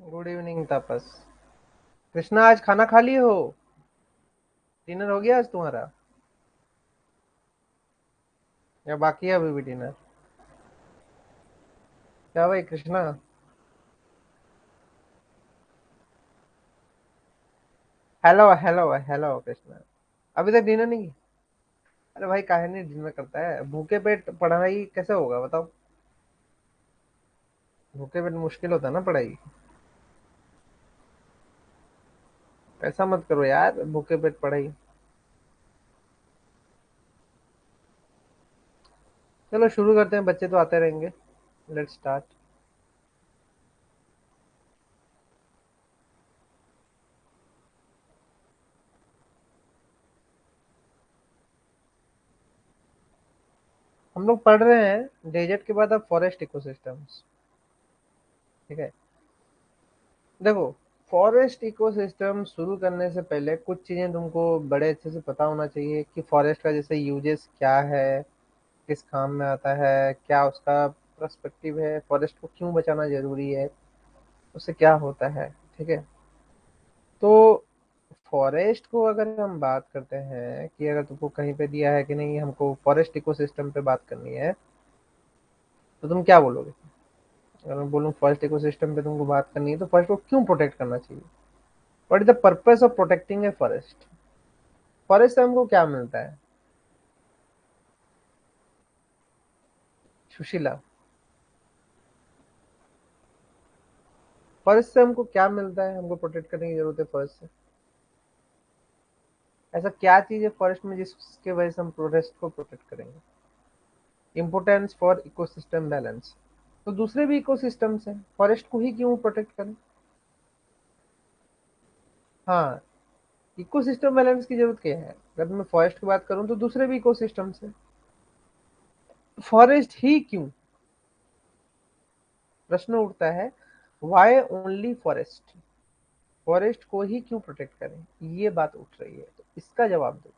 Good evening तापस। कृष्णा, आज खाना खा लिए हो? डिनर हो गया आज तुम्हारा? या बाकी है अभी भी डिनर? क्या भाई Krishna? Hello hello hello Krishna. अभी तक डिनर नहीं किया? अरे भाई काहे नहीं डिनर करता है? भूखे पेट पढ़ाई कैसे होगा बताओ? भूखे पेट मुश्किल होता है ना पढ़ाई। ऐसा मत करो यार, भूखे पेट पढ़ाई। चलो शुरू करते हैं, बच्चे तो आते रहेंगे। Let's start. हम लोग पढ़ रहे हैं डेजर्ट के बाद अब फॉरेस्ट इकोसिस्टम्स। ठीक है। देखो, फॉरेस्ट इकोसिस्टम शुरू करने से पहले कुछ चीजें तुमको बड़े अच्छे से पता होना चाहिए कि फॉरेस्ट का जैसे यूजेस क्या है, किस काम में आता है, क्या उसका पर्सपेक्टिव है, फॉरेस्ट को क्यों बचाना जरूरी है, उससे क्या होता है। ठीक है। तो फॉरेस्ट को अगर हम बात करते हैं कि अगर तुमको कहीं पे दिया है कि नहीं हमको फॉरेस्ट इकोसिस्टम पे बात करनी है, तो तुम क्या बोलोगे? अगर मैं बोलूँ फॉरेस्ट इकोसिस्टम पे तुमको बात करनी है तो फॉरेस्ट को क्यों प्रोटेक्ट करना चाहिए? What is the purpose of protecting a forest? Forest से हमको क्या मिलता है? सुशीला, फॉरेस्ट से हमको क्या मिलता है? हमको प्रोटेक्ट करने की जरूरत है फॉरेस्ट से? ऐसा क्या चीज है फॉरेस्ट में जिसके वजह से हम फॉरेस्ट को प्रोटेक्ट करेंगे? Importance for ecosystem balance. तो दूसरे भी इकोसिस्टम्स हैं, फॉरेस्ट को ही क्यों प्रोटेक्ट करें? हाँ, इकोसिस्टम बैलेंस की जरूरत क्या है? अगर मैं फॉरेस्ट की बात करूं तो दूसरे भी इकोसिस्टम्स हैं, फॉरेस्ट ही क्यों? प्रश्न उठता है, वाई ओनली फॉरेस्ट? फॉरेस्ट को ही क्यों प्रोटेक्ट करें, ये बात उठ रही है, तो इसका जवाब दो।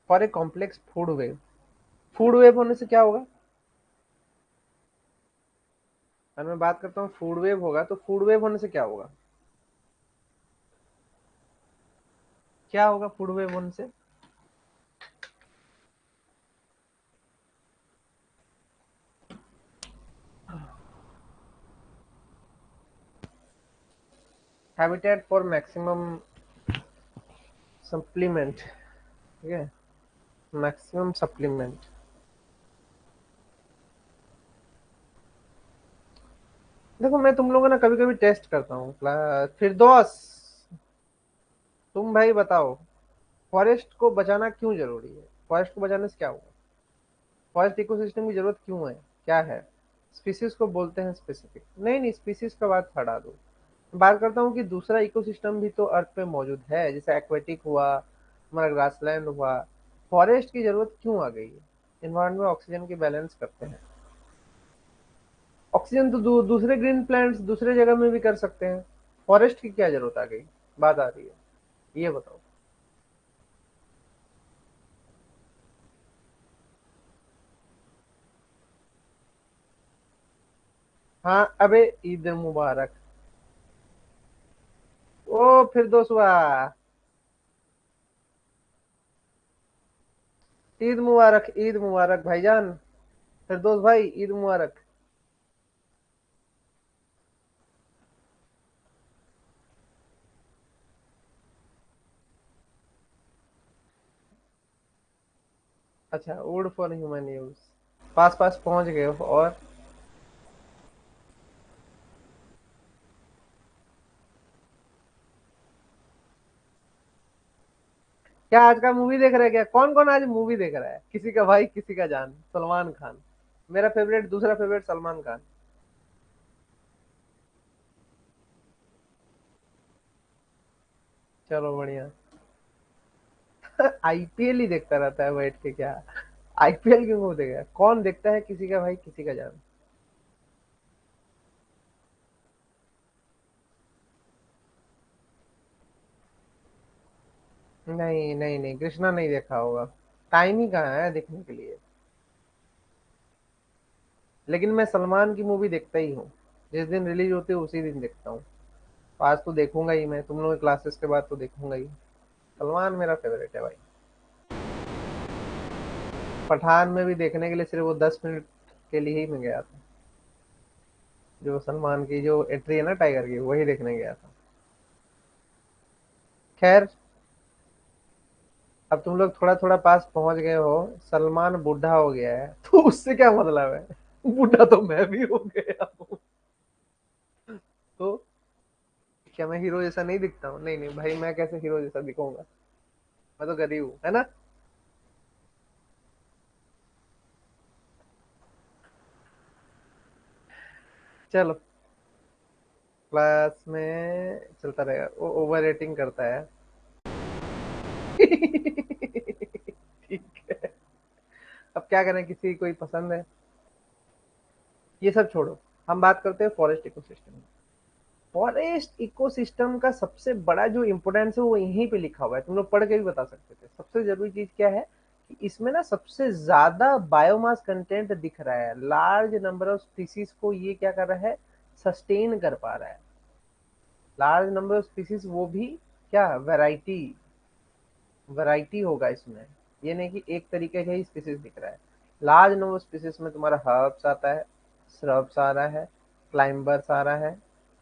For a complex food web. Food web होने से क्या होगा? अगर मैं बात करता हूँ फूड वेव होगा, तो फूड वेव होने से क्या होगा? क्या होगा फूड वेव होने से? Habitat for maximum supplement. ठीक है। Maximum supplement. देखो, मैं तुम लोगों ना कभी कभी टेस्ट करता हूँ फिरदौस, तुम भाई बताओ, फॉरेस्ट को बचाना क्यों जरूरी है? फॉरेस्ट को बचाने से क्या होगा? फॉरेस्ट इकोसिस्टम की जरूरत क्यों है? क्या है? स्पीसीज को बोलते हैं स्पेसिफिक। नहीं नहीं, स्पीसीज का बात हटा दो। बात करता हूँ कि दूसरा इकोसिस्टम भी तो अर्थ पे मौजूद है, जैसे एक्वेटिक हुआ, हमारा ग्रासलैंड हुआ। फॉरेस्ट की जरूरत क्यों आ गई है? इन्वायरमेंट में ऑक्सीजन की बैलेंस करते हैं। ऑक्सीजन तो दूसरे ग्रीन प्लांट्स दूसरे जगह में भी कर सकते हैं। फॉरेस्ट की क्या जरूरत आ गई? बात आ रही है, ये बताओ। हाँ, अबे ईद मुबारक। ओ फिर दोस्तवा, ईद मुबारक, ईद मुबारक भाईजान। फिरदौस भाई, ईद मुबारक। अच्छा, वुड फॉर ह्यूमन यूज। पास पास पहुंच गए हो। और क्या आज का मूवी देख रहे हैं? क्या कौन कौन आज मूवी देख रहा है? किसी का भाई किसी का जान, सलमान खान। मेरा फेवरेट, दूसरा फेवरेट सलमान खान। चलो बढ़िया। आईपीएल ही देखता रहता है बैठ के क्या? आईपीएल क्यों को देखेगा? कौन देखता है किसी का भाई किसी का जान? नहीं नहीं नहीं, कृष्णा नहीं देखा होगा। टाइम ही कहाँ है देखने के लिए। लेकिन मैं सलमान की मूवी देखता ही हूँ, जिस दिन रिलीज होती है उसी दिन देखता हूँ। तो आज तो देखूंगा ही, मैं तुम लोगों की क्लासेस के बाद तो देखूंगा ही। सलमान मेरा फेवरेट है भाई। पठान में भी देखने के लिए सिर्फ वो 10 मिनट के लिए ही मैं गया था। जो सलमान की जो एंट्री है ना टाइगर की, वही देखने गया था। खैर, अब तुम लोग थोड़ा थोड़ा पास पहुंच गए हो। सलमान बूढ़ा हो गया है तो उससे क्या मतलब है, बूढ़ा तो मैं भी हो गया हूँ। तो क्या मैं हीरो जैसा नहीं दिखता हूँ? नहीं नहीं भाई, मैं कैसे हीरो जैसा दिखूंगा? मैं तो गरीब हूँ, है ना। चलो, क्लास में चलता रहेगा, वो ओवर रेटिंग करता है। ठीक है। अब क्या करें, किसी की कोई पसंद है। ये सब छोड़ो, हम बात करते हैं फॉरेस्ट इकोसिस्टम। फॉरेस्ट इकोसिस्टम का सबसे बड़ा जो इम्पोर्टेंस है वो यहीं पे लिखा हुआ है, तुम लोग पढ़ के भी बता सकते थे। सबसे जरूरी चीज क्या है कि इसमें ना सबसे ज्यादा बायोमास कंटेंट दिख रहा है। लार्ज नंबर ऑफ स्पीसीज को ये क्या कर रहा है, सस्टेन कर पा रहा है। लार्ज नंबर ऑफ स्पीसीज, वो भी क्या, वैरायटी, वैरायटी होगा इसमें। ये नहीं कि एक तरीके का ही स्पीसीज दिख रहा है। लार्ज नंबर स्पीसीज में तुम्हारा हर्ब्स आता है, श्रब्स आ रहा है, क्लाइंबर्स आ रहा है,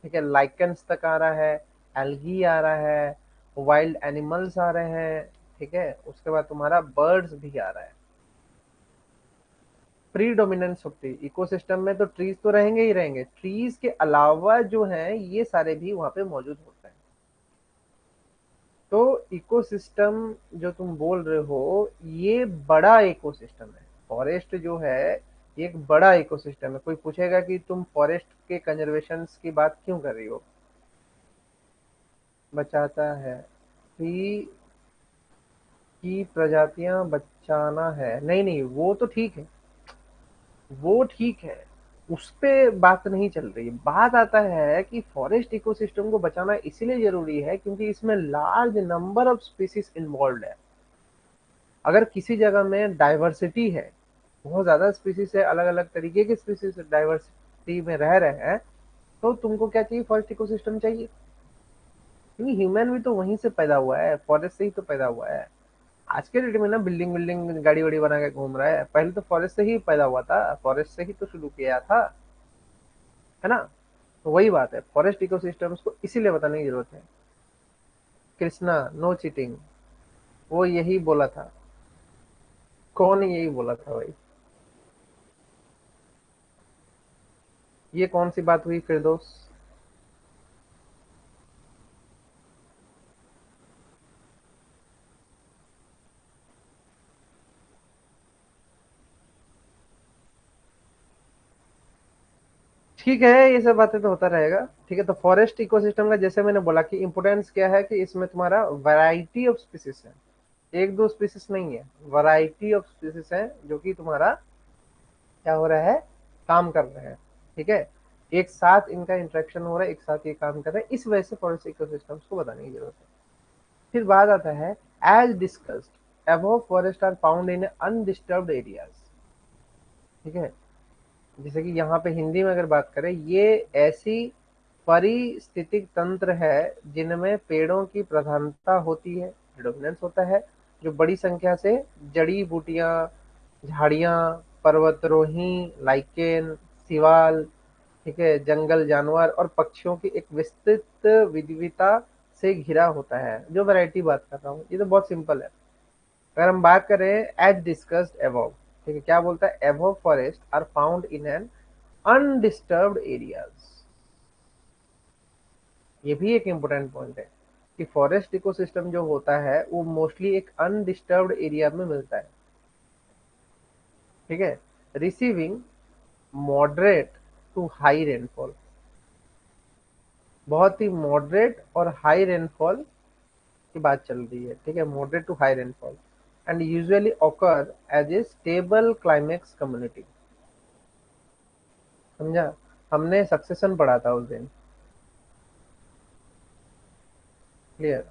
ठीक है, लाइकन्स तक आ रहा है, एल्गी आ रहा है, वाइल्ड एनिमल्स आ रहे हैं, ठीक है, उसके बाद तुम्हारा बर्ड्स भी आ रहा है। प्री डोमिनेंस होती है इकोसिस्टम में, तो ट्रीज तो रहेंगे ही रहेंगे, ट्रीज के अलावा जो है ये सारे भी वहां पे मौजूद होते हैं। तो इकोसिस्टम जो तुम बोल रहे हो, ये बड़ा इकोसिस्टम है। फॉरेस्ट जो है ये एक बड़ा इकोसिस्टम है। कोई पूछेगा कि तुम फॉरेस्ट के कंजर्वेशन की बात क्यों कर रही हो? बचाता है, ट्री की प्रजातियां बचाना है, नहीं नहीं वो तो ठीक है, वो ठीक है। उस पे बात नहीं चल रही। बात आता है कि फॉरेस्ट इकोसिस्टम को बचाना इसीलिए जरूरी है क्योंकि इसमें large number of species involve है। अगर किसी जगह में डाइवर्सिटी है, बहुत ज्यादा स्पीसीज है, अलग अलग तरीके के स्पीसीज डाइवर्सिटी में रह रहे हैं, तो तुमको क्या चाहिए, फॉरेस्ट इकोसिस्टम चाहिए। क्योंकि ह्यूमन भी तो वहीं से पैदा हुआ है, फॉरेस्ट से ही तो पैदा हुआ है। आज के डेट में ना बिल्डिंग बिल्डिंग गाड़ी वाड़ी बना के घूम रहा है, पहले तो फॉरेस्ट से ही पैदा हुआ था, फॉरेस्ट से ही तो शुरू किया था, है ना। तो वही बात है, फॉरेस्ट इकोसिस्टम्स को इसीलिए बताने की जरूरत है। कृष्णा, नो चीटिंग, वो यही बोला था। कौन यही बोला था भाई? ये कौन सी बात हुई फिरदौस? ठीक है, ये सब बातें तो होता रहेगा। ठीक है, तो फॉरेस्ट इकोसिस्टम का जैसे मैंने बोला कि इंपोर्टेंस क्या है कि इसमें तुम्हारा वैरायटी ऑफ स्पीसीज है। एक दो स्पीसीज नहीं है, वैरायटी ऑफ स्पीसीज है जो कि तुम्हारा क्या हो रहा है, काम कर रहे हैं। ठीक है, एक साथ इनका इंटरेक्शन हो रहा है, एक साथ ये काम कर रहे हैं, इस वजह से फॉरेस्ट इकोसिस्टम्स को बताने की जरूरत है। फिर बात आता है, as discussed above forest are found in undisturbed areas. ठीक है, जैसे कि यहाँ पे हिंदी में अगर बात करें, ये ऐसी पारिस्थितिक तंत्र है जिनमें पेड़ों की प्रधानता होती है, प्रेडोमिनेंस होता है, जो बड़ी संख्या से जड़ी बूटियां, झाड़ियां, पर्वतरोही, लाइकेन, सिवाल, ठीक है, जंगल जानवर और पक्षियों की एक विस्तृत विविधता से घिरा होता है। जो वैरायटी बात कर रहा हूँ, ये तो बहुत सिंपल है। अगर हम बात करें एज डिस्कस्ड अबव, ठीक है, क्या बोलता है, above forest are found in an undisturbed areas. ये भी एक इंपॉर्टेंट पॉइंट है कि फॉरेस्ट इकोसिस्टम जो होता है वो मोस्टली एक अनडिस्टर्ब्ड एरिया में मिलता है। ठीक है, receiving moderate to high rainfall, बहुत ही मॉडरेट और हाई रेनफॉल की बात चल रही है। ठीक है, moderate to high rainfall and usually occur as a stable climax community. समझा? हमने सक्सेशन पढ़ा था उस दिन, क्लियर।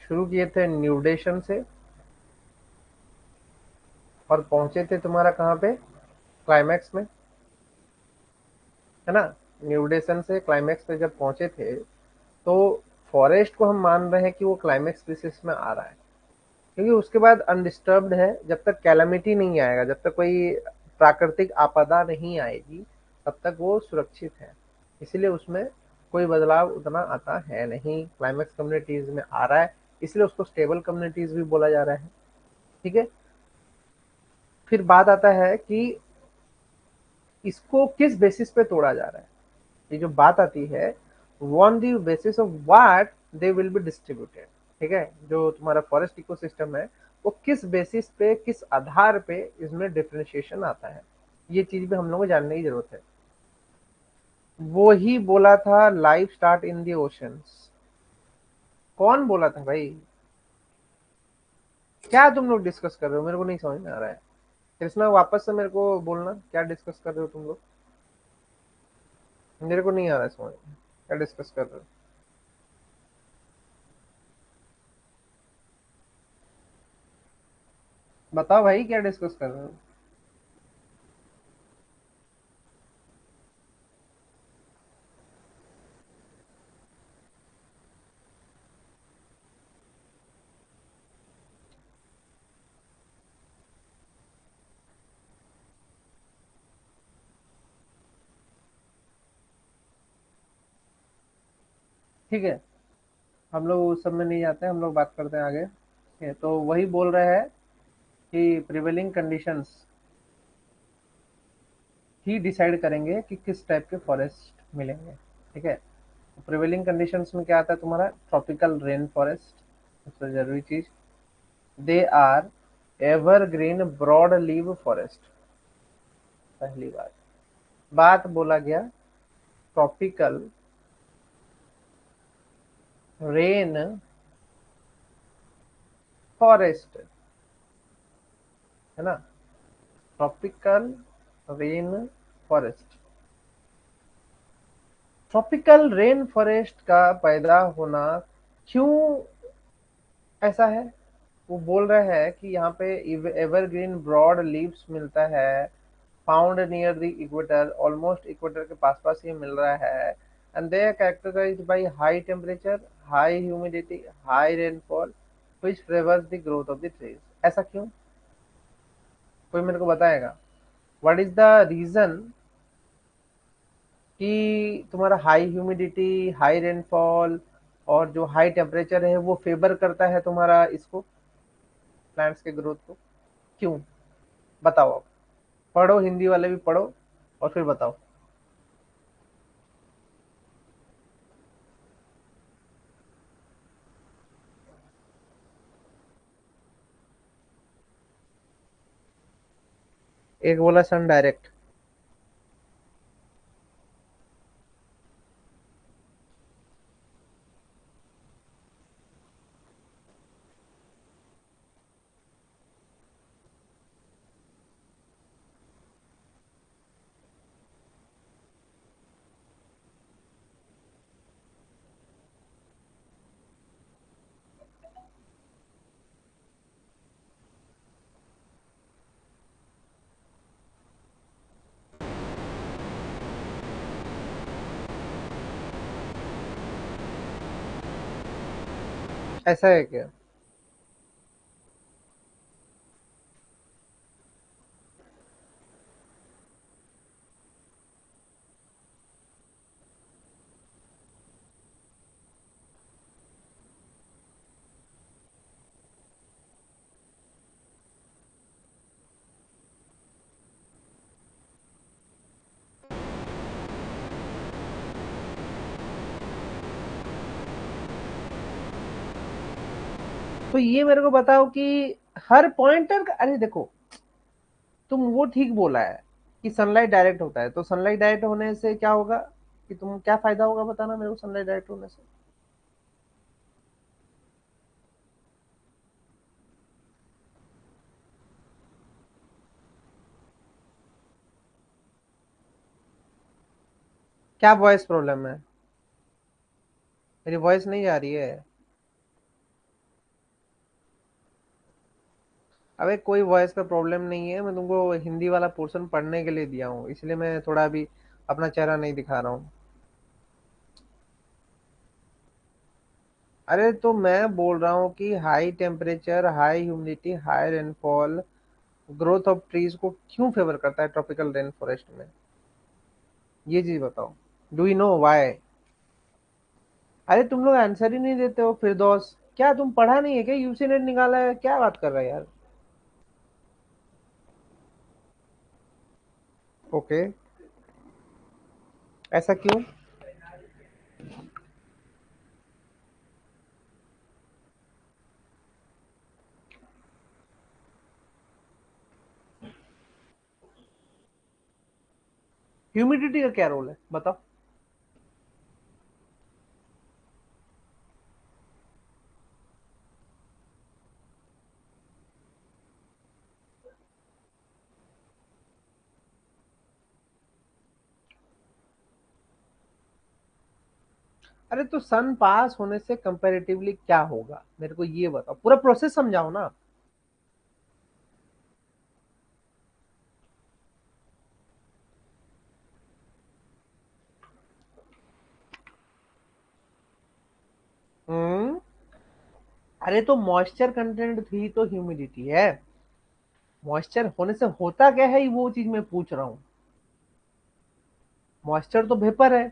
शुरू किए थे न्यूडेशन से और पहुंचे थे तुम्हारा कहाँ पे, क्लाइमैक्स में। है ना। न्यूडेशन से क्लाइमेक्स पे जब पहुंचे थे, तो फॉरेस्ट को हम मान रहे हैं कि वो क्लाइमेक्स स्पीसीज में आ रहा है, क्योंकि उसके बाद अनडिस्टर्ब्ड है। जब तक कैलामिटी नहीं आएगा, जब तक कोई प्राकृतिक आपदा नहीं आएगी, तब तक वो सुरक्षित है। इसीलिए उसमें कोई बदलाव उतना आता है नहीं, क्लाइमेक्स कम्युनिटीज में आ रहा है, इसलिए उसको स्टेबल कम्युनिटीज भी बोला जा रहा है। ठीक है। फिर बात आता है कि इसको किस बेसिस पे तोड़ा जा रहा है। ये जो बात आती है, on the basis of what they will be distributed. ठीक है। जो तुम्हारा फॉरेस्ट इकोसिस्टम है, वो किस बेसिस पे, किस आधार पे इसमें डिफरेंशिएशन आता है, ये चीज भी हम लोग को जानने की जरूरत है। वो ही बोला था life start in the oceans. कौन बोला था भाई? क्या तुम लोग डिस्कस कर रहे हो, मेरे को नहीं समझ में आ रहा है। कृष्णा, वापस से मेरे को बोलना, क्या डिस्कस कर रहे हो तुम लोग? मेरे को नहीं आ रहा है समझ में, क्या डिस्कस कर रहे हो? बताओ भाई, क्या डिस्कस कर रहे हो? ठीक है, हम लोग उस सब में नहीं जाते हैं, हम लोग बात करते हैं आगे। ठीक है, तो वही बोल रहे हैं कि प्रिवेलिंग कंडीशंस ही डिसाइड करेंगे कि किस टाइप के फॉरेस्ट मिलेंगे। ठीक है। प्रिवेलिंग कंडीशंस में क्या आता है तुम्हारा? ट्रॉपिकल रेन फॉरेस्ट, सबसे जरूरी चीज। They are evergreen broad leaf forest, पहली बात। बात बोला गया ट्रॉपिकल रेन फॉरेस्ट, है ना। Tropical rain forest. Tropical rain forest का पैदा होना क्यों ऐसा है? वो बोल रहे हैं कि यहाँ पे एवरग्रीन ब्रॉड लीव्स मिलता है, found near the equator, almost equator के पास पास ये मिल रहा है। And they are characterised by high temperature, high humidity, high rainfall, which favours the growth of the trees. ऐसा क्यों? कोई मेरे को बताएगा? व्हाट इज द रीजन कि तुम्हारा हाई ह्यूमिडिटी, हाई रेनफॉल और जो हाई टेम्परेचर है वो फेवर करता है तुम्हारा इसको, प्लांट्स के ग्रोथ को? क्यों? बताओ आप। पढ़ो, हिंदी वाले भी पढ़ो, और फिर बताओ। एक बोला सन डायरेक्ट। ऐसा है क्या? तो ये मेरे को बताओ कि हर पॉइंटर का, अरे देखो, तुम वो ठीक बोला है कि सनलाइट डायरेक्ट होता है, तो सनलाइट डायरेक्ट होने से क्या होगा, कि तुम क्या फायदा होगा बताना मेरे को सनलाइट डायरेक्ट होने से? क्या वॉइस प्रॉब्लम है? मेरी वॉइस नहीं आ रही है? अबे कोई वॉइस का प्रॉब्लम नहीं है, मैं तुमको हिंदी वाला पोर्शन पढ़ने के लिए दिया हूँ, इसलिए मैं थोड़ा अभी अपना चेहरा नहीं दिखा रहा हूँ। अरे तो मैं बोल रहा हूँ कि high temperature, high humidity, high rainfall growth of trees को क्यों फेवर करता है ट्रॉपिकल रेन फॉरेस्ट में? ये चीज बताओ। Do you know why? अरे तुम लोग आंसर ही नहीं देते हो फिरदौस। क्या तुम पढ़ा नहीं है क्या? यूसी नेट निकाला है, क्या बात कर रहा है यार? ओके। ऐसा क्यों? ह्यूमिडिटी का क्या रोल है बताओ। अरे तो सन पास होने से कंपैरेटिवली क्या होगा, मेरे को ये बताओ, पूरा प्रोसेस समझाओ ना। हम्म। अरे तो मॉइस्चर कंटेंट भी तो ह्यूमिडिटी है। मॉइस्चर होने से होता क्या है, वो चीज मैं पूछ रहा हूँ। मॉइस्चर तो वेपर है।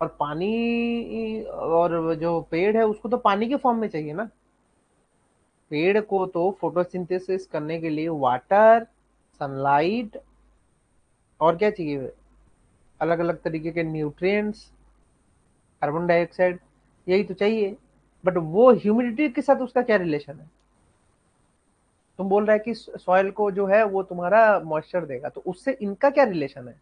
और पानी, और जो पेड़ है उसको तो पानी के फॉर्म में चाहिए ना। पेड़ को तो फोटोसिंथेसिस करने के लिए वाटर, सनलाइट, और क्या चाहिए? अलग अलग तरीके के न्यूट्रिएंट्स, कार्बन डाइऑक्साइड, यही तो चाहिए। बट वो ह्यूमिडिटी के साथ उसका क्या रिलेशन है? तुम बोल रहा है कि सॉइल को जो है वो तुम्हारा मॉइस्चर देगा, तो उससे इनका क्या रिलेशन है?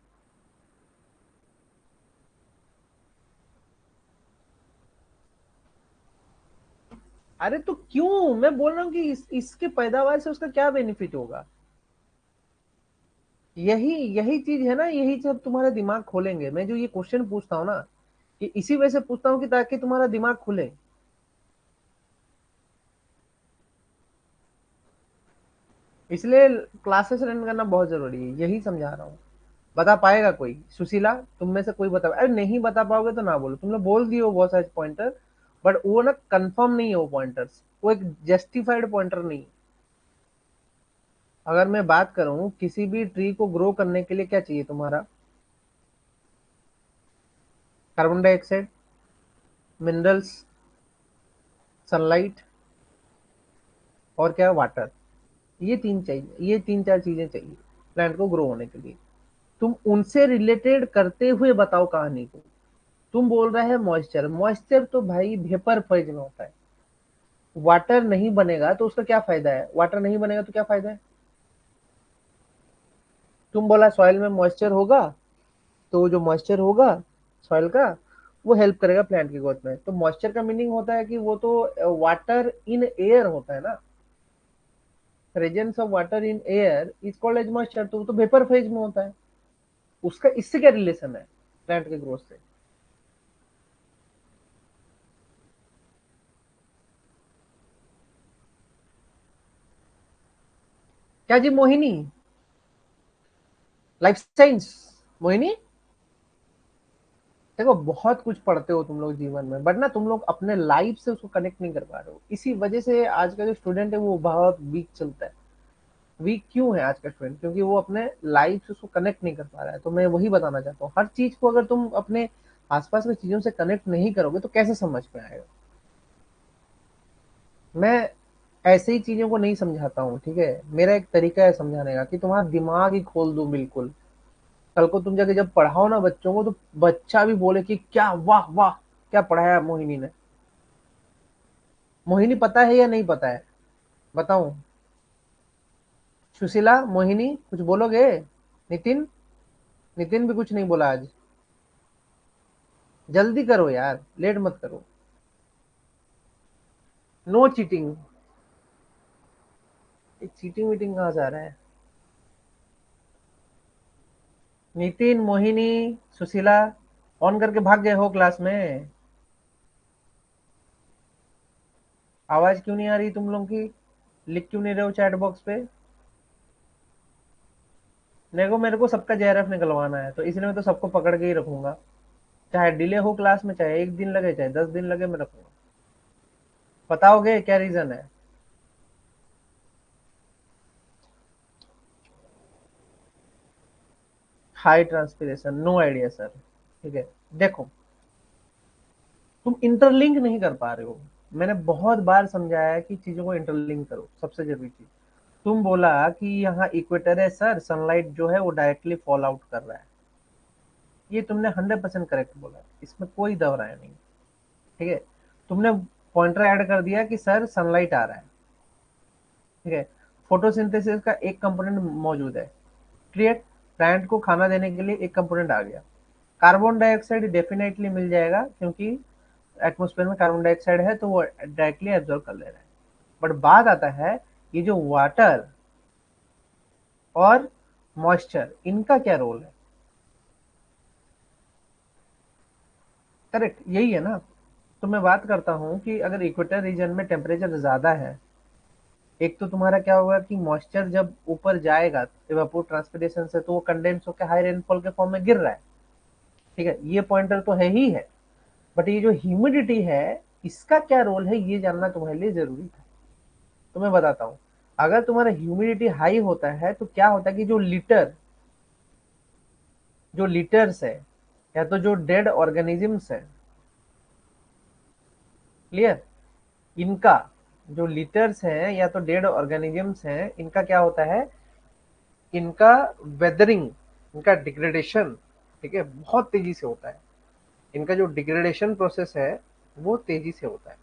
अरे तो क्यों मैं बोल रहा हूँ कि इसके पैदावार से उसका क्या बेनिफिट होगा? यही यही चीज है ना, यही जब तुम्हारा दिमाग खोलेंगे। मैं जो ये क्वेश्चन पूछता हूँ ना, कि इसी वजह से पूछता हूँ कि ताकि तुम्हारा दिमाग खुले। इसलिए क्लासेस रन करना बहुत जरूरी है, यही समझा रहा हूँ। बता पाएगा कोई? सुशीला, तुम में से कोई बता? अरे नहीं बता पाओगे तो ना बोलो, तुम लोग बोल दिए हो बहुत सारे पॉइंटर। बट वो ना कंफर्म नहीं है वो पॉइंटर्स, वो एक जस्टिफाइड पॉइंटर नहीं है। अगर मैं बात करूं किसी भी ट्री को ग्रो करने के लिए क्या चाहिए तुम्हारा? कार्बन डाइऑक्साइड, मिनरल्स, सनलाइट, और क्या? वाटर। ये तीन चाहिए, ये तीन चार चीजें चाहिए प्लांट को ग्रो होने के लिए। तुम उनसे रिलेटेड करते हुए बताओ कहानी को। तुम बोल रहे हैं मॉइस्चर, मॉइस्चर तो भाई वेपर फेज में होता है। वाटर नहीं बनेगा तो उसका क्या फायदा है? वाटर नहीं बनेगा तो क्या फायदा है? तुम बोला सॉइल में मॉइस्चर होगा, तो जो मॉइस्चर होगा सॉइल का, वो हेल्प करेगा प्लांट की ग्रोथ में। तो मॉइस्चर का मीनिंग होता है कि वो तो वाटर इन एयर होता है ना। Presence of water in air is called as moisture, तो वो तो वेपर फेज में होता है। उसका इससे क्या रिलेशन है प्लांट के ग्रोथ से? क्या जी मोहिनी? Life science? मोहिनी, देखो बहुत कुछ पढ़ते हो तुम लोग जीवन में, बट ना तुम लोग अपने लाइफ से उसको कनेक्ट नहीं कर पा रहे हो। इसी वजह से आज का जो स्टूडेंट है वो बहुत वीक चलता है। वीक क्यों है आज का स्टूडेंट? क्योंकि वो अपने लाइफ से उसको कनेक्ट नहीं कर पा रहा है। तो मैं वही बताना चाहता हूँ, हर चीज को अगर तुम अपने आसपास की चीजों से कनेक्ट नहीं करोगे तो कैसे समझ में आएगा? मैं ऐसे ही चीजों को नहीं समझाता हूँ, ठीक है? मेरा एक तरीका है समझाने का कि तुम्हारा दिमाग ही खोल दो बिल्कुल। कल को तुम जाके जब पढ़ाओ ना बच्चों को, तो बच्चा भी बोले कि क्या वाह वाह, क्या पढ़ाया मोहिनी ने। मोहिनी पता है या नहीं पता है? बताऊं? सुशीला, मोहिनी, कुछ बोलोगे? नितिन, नितिन भी कुछ नहीं बोला आज। जल्दी करो यार, लेट मत करो। No cheating. चीटिंग वीटिंग कहाँ से आ रहा है? नितिन, मोहिनी, सुशीला, ऑन करके भाग गए हो क्लास में? आवाज क्यों नहीं आ रही तुम लोगों की? लिख क्यों नहीं रहे हो चैट बॉक्स पे? देखो मेरे को सबका जेआरएफ निकलवाना है, तो इसलिए मैं तो सबको पकड़ के ही रखूंगा, चाहे डिले हो क्लास में, चाहे 1 दिन लगे, चाहे 10 दिन लगे, मैं रखूंगा। बताओगे क्या रीजन है? High transpiration, no idea sir. ठीक है, देखो, तुम इंटरलिंक नहीं कर पा रहे हो। मैंने बहुत बार समझाया कि चीजों को इंटरलिंक करो, सबसे जरूरी चीज। तुम बोला कि यहाँ इक्वेटर है सर, सनलाइट जो है वो डायरेक्टली फॉल आउट कर रहा है। ये तुमने 100% करेक्ट बोला, इसमें कोई दो राय नहीं। ठीक है, तुमने पॉइंटर ऐड कर दिया कि सर सनलाइट आ रहा है। ठीक है, फोटोसिंथेसिस का एक कंपोनेंट मौजूद है। क्लियर, प्लांट को खाना देने के लिए एक कंपोनेंट आ गया। कार्बन डाइऑक्साइड डेफिनेटली मिल जाएगा, क्योंकि एटमोस्फेयर में कार्बन डाइऑक्साइड है, तो वो डायरेक्टली एब्जॉर्ब कर ले रहा है। बट बात आता है, ये जो वाटर और मॉइस्चर, इनका क्या रोल है? करेक्ट, यही है ना। तो मैं बात करता हूँ कि अगर इक्वेटर रीजन में टेम्परेचर ज्यादा है, एक तो तुम्हारा क्या होगा कि मॉइस्चर जब ऊपर जाएगा इवापोर ट्रांसपिरेशन से, तो वो कंडेंस होकर हाई रेनफॉल के फॉर्म में गिर रहा है। ठीक है, ये पॉइंटर तो है ही है। बट ये जो ह्यूमिडिटी है, इसका क्या रोल है, ये जानना तुम्हारे लिए जरूरी था। तो मैं बताता हूँ। अगर तुम्हारा ह्यूमिडिटी हाई होता है, तो क्या होता है कि जो लिटर्स है, या तो जो डेड ऑर्गेनिजम्स है, क्लियर, इनका जो लिटर्स हैं या तो डेड ऑर्गेनिजम्स हैं, इनका क्या होता है, इनका वेदरिंग, इनका डिग्रेडेशन, ठीक है, बहुत तेजी से होता है। इनका जो डिग्रेडेशन प्रोसेस है, वो तेजी से होता है।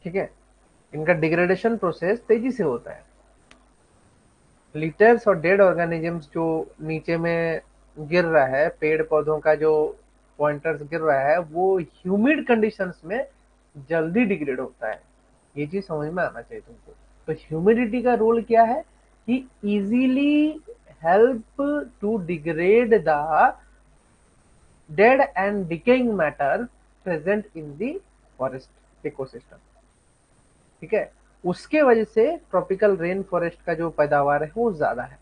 ठीक है, इनका डिग्रेडेशन प्रोसेस तेजी से होता है। लिटर्स और डेड ऑर्गेनिजम्स जो नीचे में गिर रहा है, पेड़ पौधों का जो पॉइंटर्स गिर रहा है, वो ह्यूमिड कंडीशंस में जल्दी डिग्रेड होता है। ये चीज समझ में आना चाहिए तुमको। तो ह्यूमिडिटी का रोल क्या है कि easily help to degrade the dead and decaying matter present in the forest ecosystem. ठीक है, उसके वजह से ट्रॉपिकल रेन फॉरेस्ट का जो पैदावार है वो ज्यादा है।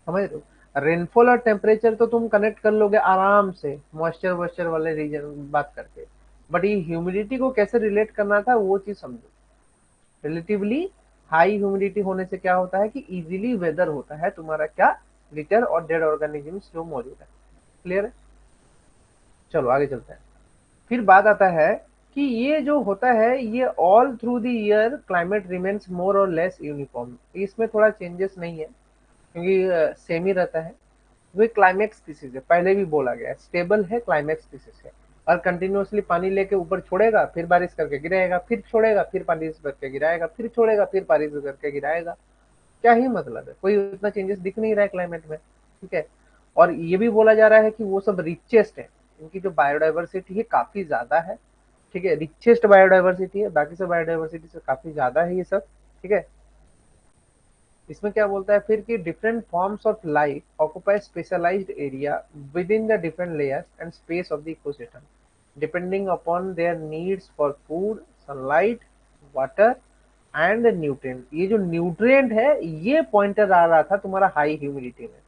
समझ रहे हो? रेनफॉल और टेम्परेचर तो तुम कनेक्ट कर लोगे आराम से मॉइस्चर वॉइस्चर वाले रीजन बात करके। बट ये ह्यूमिडिटी को कैसे रिलेट करना था, वो चीज समझो। रिलेटिवली हाई ह्यूमिडिटी होने से क्या होता है कि इजीली वेदर होता है तुम्हारा क्या, लिटर और डेड ऑर्गेनिजम्स जो मौजूद है। क्लियर है? चलो आगे चलते हैं। फिर बात आता है कि ये जो होता है, ये all through the year climate remains more or less uniform, इसमें थोड़ा चेंजेस नहीं है, क्योंकि सेम ही रहता है। वो क्लाइमेक्स स्पीसीज है, पहले भी बोला गया है, स्टेबल है, क्लाइमेक्स स्पीसीज है। और कंटिन्यूअसली पानी लेके ऊपर छोड़ेगा, फिर बारिश करके गिराएगा, फिर छोड़ेगा, फिर बारिश करके गिराएगा, फिर छोड़ेगा, फिर बारिश करके गिराएगा। क्या ही मतलब है, कोई उतना चेंजेस दिख नहीं रहा है क्लाइमेट में। ठीक है, और ये भी बोला जा रहा है कि वो सब रिचेस्ट है, इनकी जो बायोडाइवर्सिटी है काफी ज्यादा है। ठीक है, रिचेस्ट बायोडाइवर्सिटी है, बाकी सब बायोडाइवर्सिटी से काफी ज्यादा है ये सब। ठीक है, इसमें क्या बोलता है फिर कि different forms of life occupy specialised area within the different layers and space of the ecosystem, depending upon their needs for food, sunlight, water and nutrient. ये जो न्यूट्रिएंट है, ये पॉइंटर आ रहा था तुम्हारा हाई ह्यूमिडिटी में।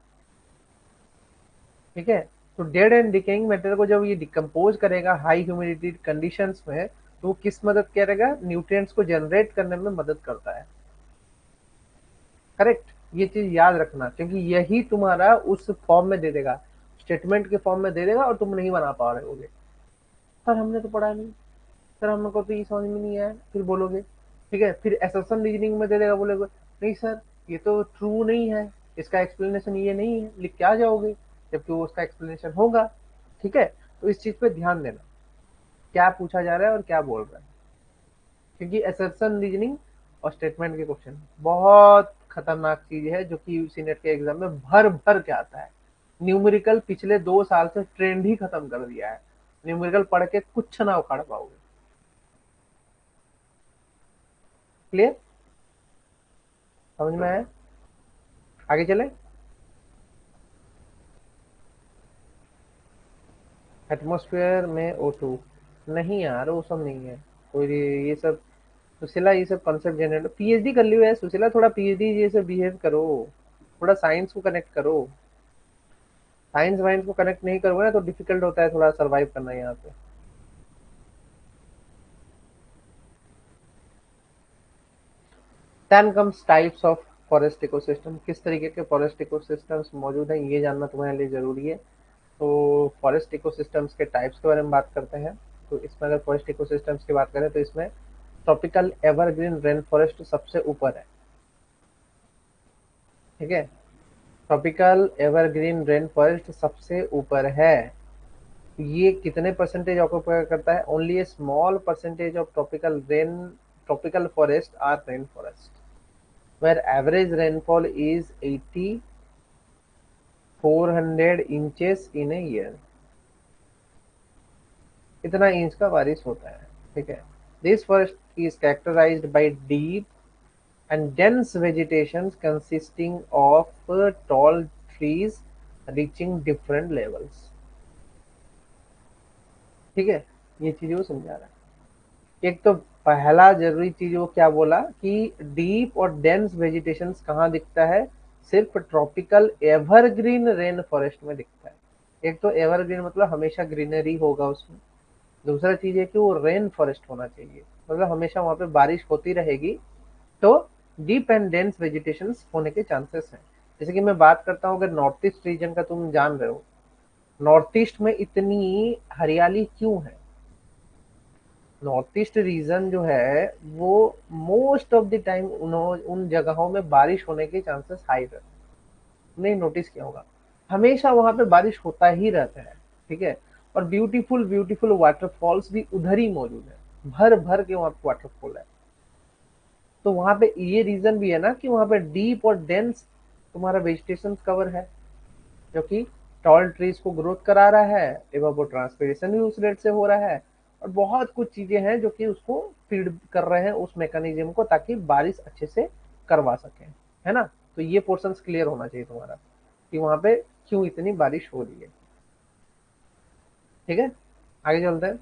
ठीक है, तो डेड एंड डिकेइंग मैटर को जब ये डिकम्पोज करेगा हाई ह्यूमिडिटी कंडीशंस में, तो वो किस मदद करेगा, न्यूट्रिएंट्स को जनरेट करने में मदद करता है। करेक्ट, ये चीज याद रखना, क्योंकि यही तुम्हारा उस फॉर्म में दे देगा, स्टेटमेंट के फॉर्म में दे देगा, और तुम नहीं बना पा रहे होगे। सर हमने तो पढ़ा नहीं, सर हमको तो ये समझ में नहीं आया, फिर बोलोगे। ठीक है, फिर एसर्शन रीजनिंग में दे देगा, बोलोगे नहीं सर ये तो ट्रू नहीं है, इसका एक्सप्लेनेशन ये नहीं है, लिख के आ जाओगे, जबकि वो उसका एक्सप्लेनेशन होगा। ठीक है, तो इस चीज पे ध्यान देना, क्या पूछा जा रहा है और क्या बोल रहा है, क्योंकि एसर्शन रीजनिंग और स्टेटमेंट के क्वेश्चन बहुत खतरनाक चीज है, जो कि सीनेट के एग्जाम में भर भर के आता है। न्यूमेरिकल पिछले 2 साल से ट्रेंड ही खत्म कर दिया है, न्यूमेरिकल पढ़ के कुछ ना उखाड़ पाओगे। क्लियर, समझ में आया? आगे चले। एटमोस्फेयर में O2, नहीं यार वो सब नहीं है कोई, ये सब सुशीला ये सब कॉन्सेप्ट जनरेट, पीएचडी कर ली है सुशीला, थोड़ा पीएचडी जैसे बिहेव करो, थोड़ा साइंस को कनेक्ट करो। साइंस वाइंस को कनेक्ट नहीं करोगे ना तो डिफिकल्ट होता है थोड़ा सरवाइव करना यहाँ पे। Then comes types of forest ecosystem, किस तरीके के फॉरेस्ट इकोसिस्टम्स मौजूद हैं ये जानना तुम्हारे लिए जरूरी है। तो फॉरेस्ट इकोसिस्टम्स के टाइप्स के बारे में बात करते हैं। तो इसमें अगर फॉरेस्ट इकोसिस्टम्स की बात करें तो इसमें ट्रॉपिकल एवरग्रीन रेन फॉरेस्ट सबसे ऊपर है। ठीक है, ट्रॉपिकल एवरग्रीन रेन फॉरेस्ट सबसे ऊपर है। ये कितने परसेंटेज ऑक्यूपाई करता है? Only a small percentage of tropical forest are rain forest, where average rainfall is 8400 inches in a year। इतना इंच का बारिश होता है। ठीक है, this forest is characterised by deep and dense vegetation consisting of tall trees reaching different levels। ठीक है, ये चीज वो समझा रहा है। एक तो पहला जरूरी चीज वो क्या बोला कि डीप और डेंस वेजिटेशन कहाँ दिखता है? सिर्फ ट्रॉपिकल एवरग्रीन रेन फॉरेस्ट में दिखता है। एक तो एवरग्रीन मतलब हमेशा ग्रीनरी होगा उसमें। दूसरा चीज है कि वो रेन फॉरेस्ट होना चाहिए, मतलब हमेशा वहां पे बारिश होती रहेगी। तो डीप एंड डेंस वेजिटेशन होने के चांसेस हैं। जैसे कि मैं बात करता हूँ, अगर नॉर्थ ईस्ट रीजन का तुम जान रहे हो, नॉर्थ ईस्ट में इतनी हरियाली क्यों है? नॉर्थ ईस्ट रीजन जो है वो मोस्ट ऑफ द टाइम उन जगहों में बारिश होने के चांसेस हाई रहते हैं। नहीं नोटिस किया होगा, हमेशा वहां पे बारिश होता ही रहता है। ठीक है, और ब्यूटीफुल ब्यूटीफुल वाटरफॉल्स भी उधर ही मौजूद है, भर भर के वहां पे वाटरफॉल है। तो वहां पे ये रीजन भी है ना कि वहां पे डीप और डेंस तुम्हारा वेजिटेशन कवर है, जो कि टॉल ट्रीज को ग्रोथ करा रहा है, एवं वो ट्रांसपिरेशन भी उस रेट से हो रहा है। और बहुत कुछ चीजें हैं जो कि उसको फीड कर रहे हैं उस मैकेनिज्म को, ताकि बारिश अच्छे से करवा सके, है ना। तो ये पोर्शन क्लियर होना चाहिए तुम्हारा कि वहां पे क्यों इतनी बारिश हो रही है। ठीक है, आगे चलते हैं।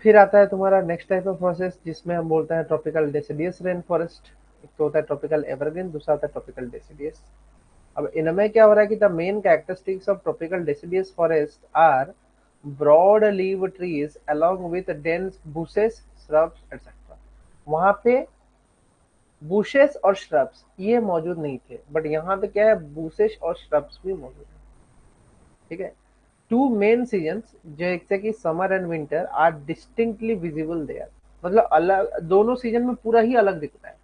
फिर आता है तुम्हारा नेक्स्ट टाइप ऑफ प्रोसेस जिसमें हम बोलते हैं ट्रॉपिकल डेसिडियस रेन फॉरेस्ट। एक तो होता है ट्रॉपिकल एवरग्रीन, दूसरा होता है ट्रॉपिकल डेसिडियस। अब इनमें क्या हो रहा है कि the main characteristics of tropical deciduous forest are broad leaf trees along with dense bushes, shrubs etc। वहां पे बुशेस और श्रब्स ये मौजूद नहीं थे, बट यहाँ पे क्या है, बुशेस और श्रब्स भी मौजूद है। ठीक है, टू मेन सीजन्स जैसे कि summer and winter are distinctly visible there, मतलब अलग दोनों सीजन में पूरा ही अलग दिखता है।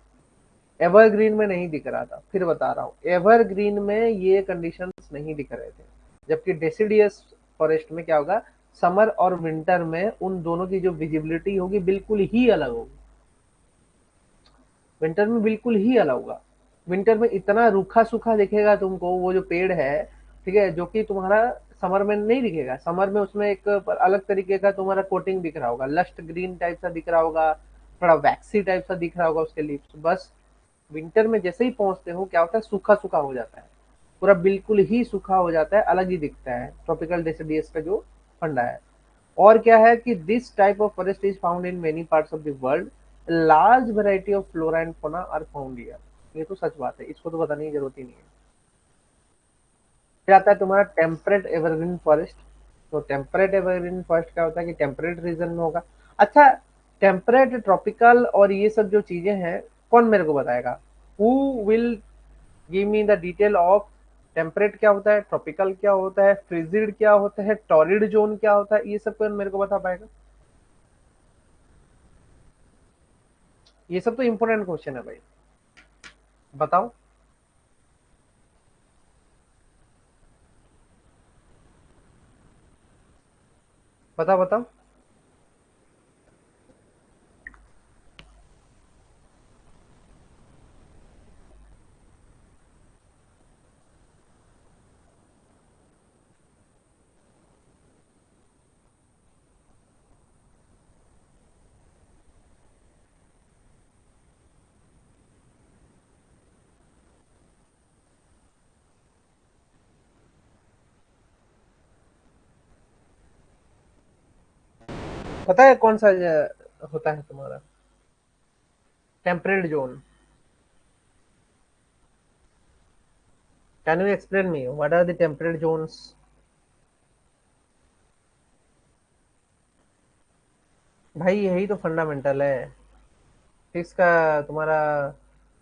एवरग्रीन में नहीं दिख रहा था, फिर बता रहा हूँ, एवरग्रीन में ये कंडीशंस नहीं दिख रहे थे। जबकि डेसिडियस फॉरेस्ट में क्या होगा, समर और विंटर में उन दोनों की जो विजिबिलिटी होगी बिल्कुल ही अलग होगी। विंटर में बिल्कुल ही अलग होगा। विंटर में इतना रूखा सूखा दिखेगा तुमको वो जो पेड़ है, ठीक है, जो कि तुम्हारा समर में नहीं दिखेगा। समर में उसमें एक अलग तरीके का तुम्हारा कोटिंग दिख रहा होगा, लस्ट ग्रीन टाइप सा दिख रहा होगा, थोड़ा वैक्सी टाइप सा दिख रहा होगा उसके लीव्स। बस विंटर में जैसे ही पहुंचते हो क्या होता है, सूखा सूखा हो जाता है, पूरा बिल्कुल ही सूखा हो जाता है, अलग ही दिखता है ट्रॉपिकल डेसिडियस का जो फंडा है। और क्या है कि this type of forest is found in many parts of the world, large variety of flora and fauna are found here. ये तो सच बात है, इसको तो बताने की जरूरत ही नहीं है। फिर आता है तुम्हारा टेम्परेट एवरग्रीन फॉरेस्ट। तो टेम्परेट एवरग्रीन फॉरेस्ट क्या होता है कि टेम्परेट रीजन में होगा। अच्छा, टेम्परेट ट्रॉपिकल और ये सब जो चीजें हैं, कौन मेरे को बताएगा? Who will give me the detail of temperate क्या होता है, ट्रॉपिकल क्या होता है, फ्रिजिड क्या होता है, टॉरिड जोन क्या होता है, ये सब कौन मेरे को बता पाएगा? ये सब तो इंपॉर्टेंट क्वेश्चन है भाई, बताओ। बताओ बताओ। पता है कौन सा होता है तुम्हारा? Temperate zone. Can you explain me what are the temperate zones? भाई यही तो फंडामेंटल है। सिक्स का तुम्हारा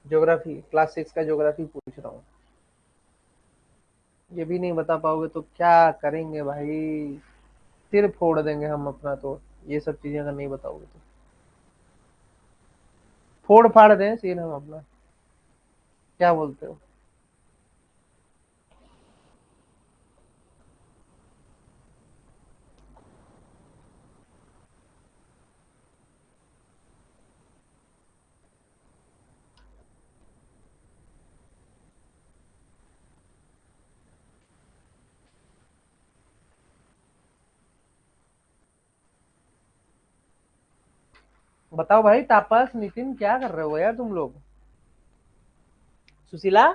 ज्योग्राफी, क्लास सिक्स का ज्योग्राफी पूछ रहा हूँ। ये भी नहीं बता पाओगे तो क्या करेंगे भाई? सिर फोड़ देंगे हम अपना तो। ये सब चीजें अगर नहीं बताओगे तो फोड़ फाड़ दें सिर हम अपना। क्या बोलते हो? बताओ भाई, तापस नितिन क्या कर रहे हो यार तुम लोग? सुशीला,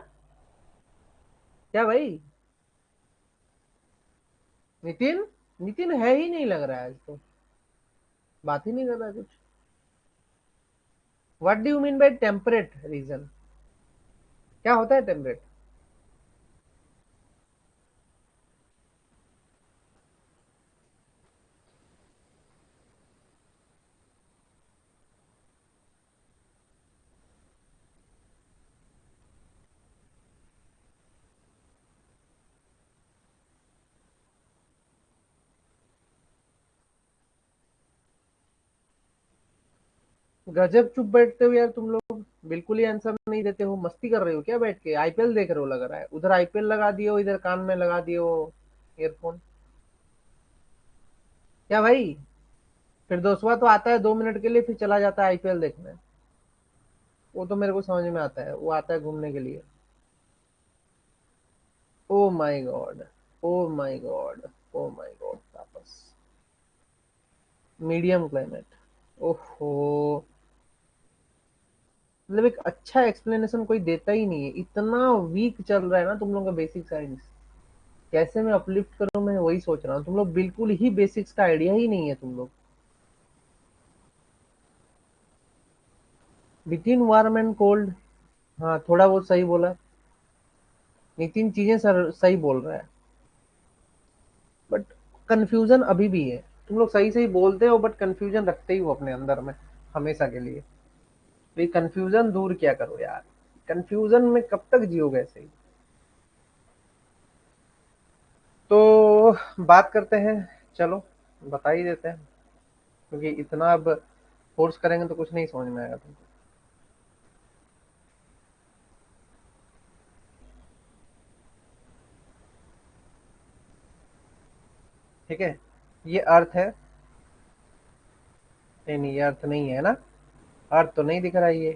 क्या भाई? नितिन, नितिन है ही नहीं लग रहा है आज तो। बात ही नहीं कर रहा है कुछ। What do you mean by temperate region? क्या होता है टेम्परेट? गजब चुप बैठते हो यार तुम लोग। बिल्कुल ही आंसर नहीं देते हो। मस्ती कर रहे हो क्या बैठ के? आईपीएल देख रहे हो लग रहा है। उधर आईपीएल लगा दियो, इधर कान में लगा दियो ईयरफोन। क्या भाई? फिर दोस्तवा तो आता है 2 मिनट के लिए, फिर चला जाता है आईपीएल देखने। वो तो मेरे को समझ में आता है, वो आता है घूमने के लिए। Oh my God, oh my God, oh my God Tapas. Medium climate. ओहो। मतलब एक अच्छा एक्सप्लेनेशन कोई देता ही नहीं है। इतना वीक चल रहा है ना तुम लोगों का बेसिक साइंस। कैसे मैं अपलिफ्ट करूं, मैं वही सोच रहा हूँ। तुम लोग बिल्कुल ही बेसिक्स का आइडिया ही नहीं है तुम लोग। Between warm and cold. हाँ, थोड़ा बहुत सही बोला। नितिन चीजें सर सही बोल रहा है, बट कंफ्यूजन अभी भी है। तुम लोग सही सही बोलते हो, बट कंफ्यूजन रखते ही हो अपने अंदर में हमेशा के लिए। तो ये कंफ्यूजन दूर क्या करो यार। कंफ्यूजन में कब तक जियोगे ऐसे ही? तो बात करते हैं। चलो, बता ही देते हैं, क्योंकि इतना अब फोर्स करेंगे तो कुछ नहीं समझ में आएगा तुमको। ठीक है, ये अर्थ है। नहीं नहीं, ये अर्थ नहीं है ना। अर्थ तो नहीं दिख रहा है ये।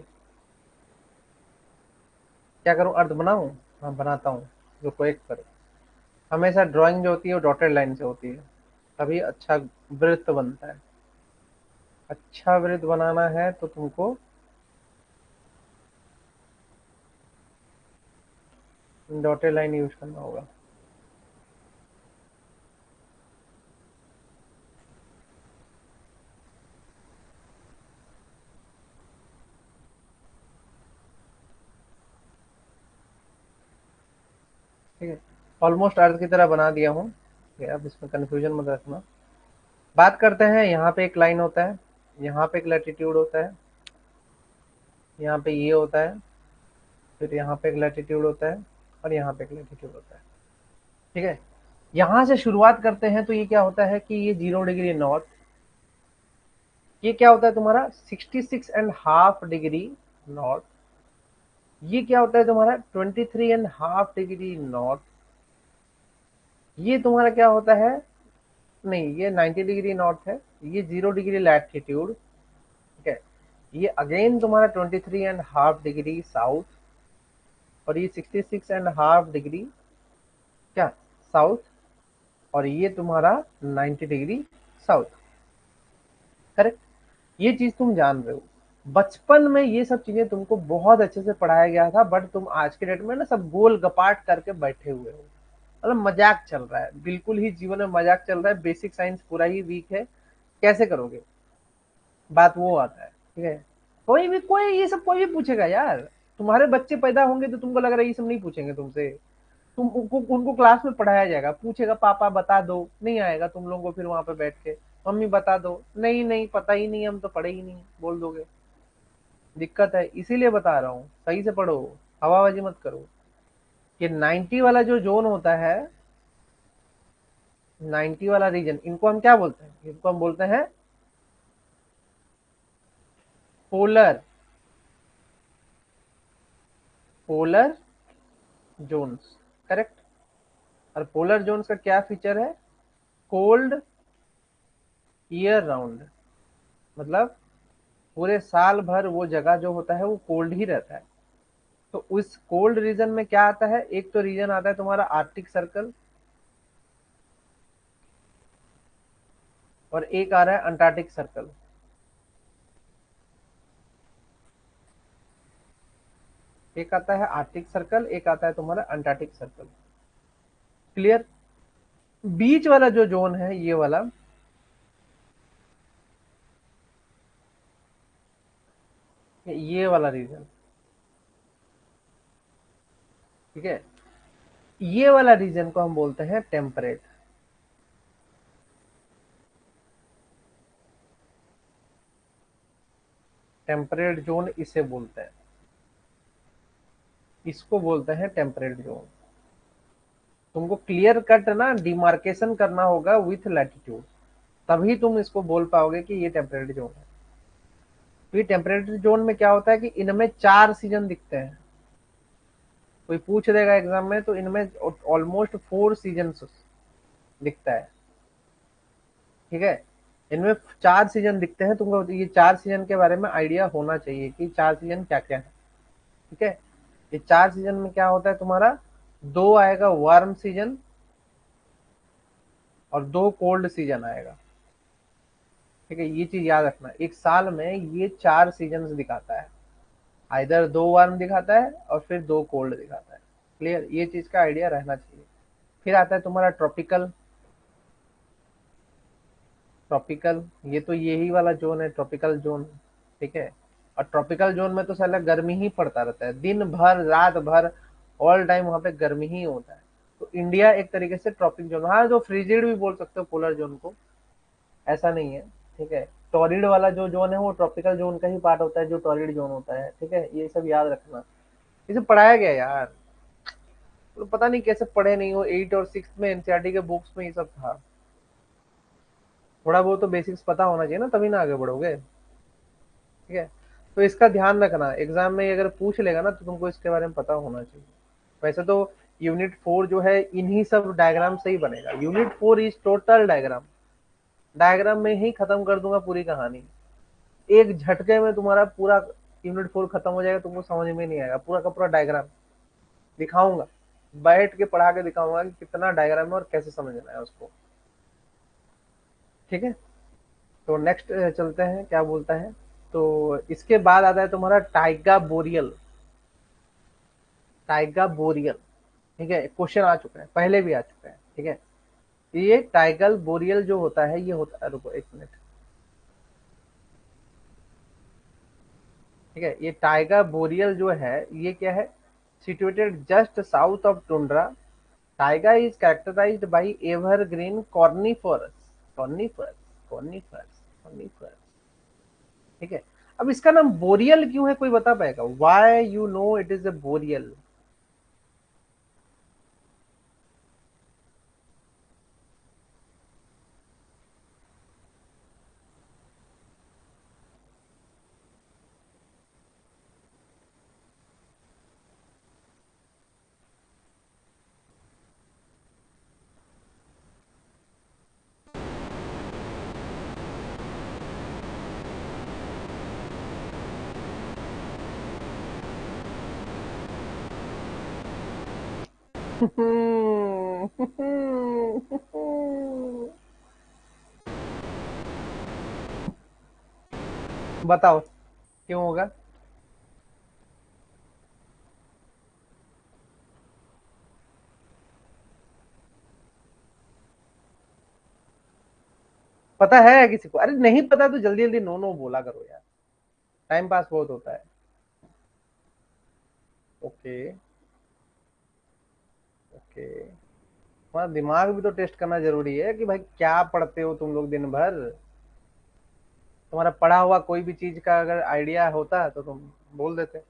क्या करूं, अर्थ बनाऊं? हाँ बनाता हूँ। रुको एक करो। हमेशा ड्राइंग जो होती है वो डॉटेड लाइन से होती है, तभी अच्छा वृत्त बनता है। अच्छा वृत्त बनाना है तो तुमको डॉटेड लाइन यूज करना होगा। ठीक है, ऑलमोस्ट अर्थ की तरह बना दिया हूँ। ठीक है, अब इसमें कंफ्यूजन मत रखना। बात करते हैं। यहाँ पे एक लाइन होता है, यहाँ पे एक लैटिट्यूड होता है, यहाँ पे ये होता है, फिर यहाँ पे एक लैटिट्यूड होता है, और यहाँ पे एक लैटिट्यूड होता है। ठीक है, यहाँ से शुरुआत करते हैं। तो ये क्या होता है कि ये 0 डिग्री नॉर्थ। ये क्या होता है तुम्हारा 66.5 डिग्री नॉर्थ। ये क्या होता है तुम्हारा 23.5 डिग्री नॉर्थ। ये तुम्हारा क्या होता है? नहीं, ये 90 डिग्री नॉर्थ है। ये 0 डिग्री लैटिट्यूड। ठीक है, ये अगेन तुम्हारा 23.5 डिग्री साउथ। और ये 66.5 डिग्री क्या, साउथ। और ये तुम्हारा 90 डिग्री साउथ। करेक्ट। ये चीज तुम जान रहे हो। बचपन में ये सब चीजें तुमको बहुत अच्छे से पढ़ाया गया था, बट तुम आज के डेट में ना सब गोल गपाट करके बैठे हुए हो। मतलब मजाक चल रहा है, बिल्कुल ही जीवन में मजाक चल रहा है। बेसिक साइंस पूरा ही वीक है। कैसे करोगे? बात वो आता है, ठीक है। कोई ये सब कोई भी पूछेगा यार। तुम्हारे बच्चे पैदा होंगे तो तुमको लग रहा है ये सब नहीं पूछेंगे तुमसे। तुम उनको क्लास में पढ़ाया जाएगा, पूछेगा पापा बता दो, नहीं आएगा तुम लोगों को, फिर वहां पे बैठ के मम्मी बता दो, नहीं नहीं पता ही नहीं, हम तो पढ़े ही नहीं, बोल दोगे। दिक्कत है, इसीलिए बता रहा हूँ सही से पढ़ो, हवाबाजी मत करो। ये 90 वाला जो जोन होता है, 90 वाला रीजन, इनको हम क्या बोलते हैं, इनको हम बोलते हैं पोलर, पोलर जोन्स, करेक्ट। और पोलर जोन्स का क्या फीचर है, कोल्ड ईयर राउंड, मतलब पूरे साल भर वो जगह जो होता है वो कोल्ड ही रहता है। तो उस कोल्ड रीजन में क्या आता है, एक तो रीजन आता है तुम्हारा आर्कटिक सर्कल, और एक आ रहा है अंटार्कटिक सर्कल। एक आता है आर्कटिक सर्कल, एक आता है तुम्हारा अंटार्कटिक सर्कल। क्लियर। बीच वाला जो जोन है ये वाला, ये वाला रीजन, ठीक है, ये वाला रीजन को हम बोलते हैं टेम्परेट। टेम्परेट जोन इसे बोलते हैं, इसको बोलते हैं टेम्परेट जोन। तुमको क्लियर कट ना डिमार्केशन करना होगा विथ लैटिट्यूड, तभी तुम इसको बोल पाओगे कि ये टेम्परेट जोन है। तो ये टेम्परेट जोन में क्या होता है कि इनमें 4 सीजन दिखते हैं। कोई पूछ देगा एग्जाम में तो इनमें ऑलमोस्ट 4 सीजन दिखता है, ठीक है। इनमें 4 सीजन दिखते हैं, तुमको ये 4 सीजन के बारे में आइडिया होना चाहिए कि 4 सीजन क्या क्या है, ठीक है। ये 4 सीजन में क्या होता है तुम्हारा, दो आएगा वार्म सीजन और दो कोल्ड सीजन आएगा, ठीक है। ये चीज याद रखना, एक साल में ये 4 सीजन दिखाता है, आइधर दो वार्म दिखाता है और फिर दो कोल्ड दिखाता है। क्लियर, ये चीज का आइडिया रहना चाहिए। फिर आता है तुम्हारा ट्रॉपिकल। ट्रॉपिकल, ये तो यही वाला जोन है ट्रॉपिकल जोन, ठीक है। और ट्रॉपिकल जोन में तो साला गर्मी ही पड़ता रहता है, दिन भर रात भर, ऑल टाइम वहां पे गर्मी ही होता है। तो इंडिया एक तरीके से ट्रॉपिक जोन, हाँ जो फ्रिजिड भी बोल सकते हो पोलर जोन को, ऐसा नहीं है, ठीक है। टॉरिड वाला जो जोन है वो ट्रॉपिकल जोन का ही पार्ट होता है, जो टॉरिड जोन होता है, ठीक है। ये सब याद रखना, इसे पढ़ाया गया यार, तो पता नहीं कैसे पढ़े नहीं हो, 8 और 6 में एनसीईआरटी के बुक्स में ये सब था। थोड़ा बहुत तो बेसिक्स पता होना चाहिए ना, तभी ना आगे बढ़ोगे, ठीक है। तो इसका ध्यान रखना, एग्जाम में अगर पूछ लेगा ना तो तुमको इसके बारे में पता होना चाहिए। वैसे तो यूनिट 4 जो है इन्हीं सब डायग्राम से ही बनेगा, unit 4 is total diagram. Diagram में ही खत्म कर दूंगा पूरी कहानी, एक झटके में तुम्हारा पूरा यूनिट 4 खत्म हो जाएगा, तुमको समझ में नहीं आएगा, पूरा का पूरा डायग्राम दिखाऊंगा, बैठ के पढ़ा के दिखाऊंगा कि कितना डायग्राम है और कैसे समझना है उसको, ठीक है। तो नेक्स्ट चलते हैं क्या बोलता है। तो इसके बाद आता है तुम्हारा टाइगा बोरियल। टाइगा बोरियल, ठीक है, क्वेश्चन आ चुका है, पहले भी आ चुका है, ठीक है। ये टाइगल बोरियल जो होता है, ये होता है, रुको 1 मिनट, ठीक है। ये टाइगा बोरियल जो है ये क्या है, situated just south of tundra. Taiga is characterised by evergreen coniferous, coniferous, coniferous, coniferous, ठीक है। अब इसका नाम बोरियल क्यों है, कोई बता पाएगा, why you know it is a boreal. बताओ क्यों होगा। पता है किसी को? अरे नहीं पता तो जल्दी जल्दी नो नो बोला करो यार, टाइम पास बहुत होता है। ओके। ओके। तुम्हारा दिमाग भी तो टेस्ट करना जरूरी है कि भाई क्या पढ़ते हो तुम लोग दिन भर। तुम्हारा पढ़ा हुआ कोई भी चीज का अगर आइडिया होता तो तुम बोल देते।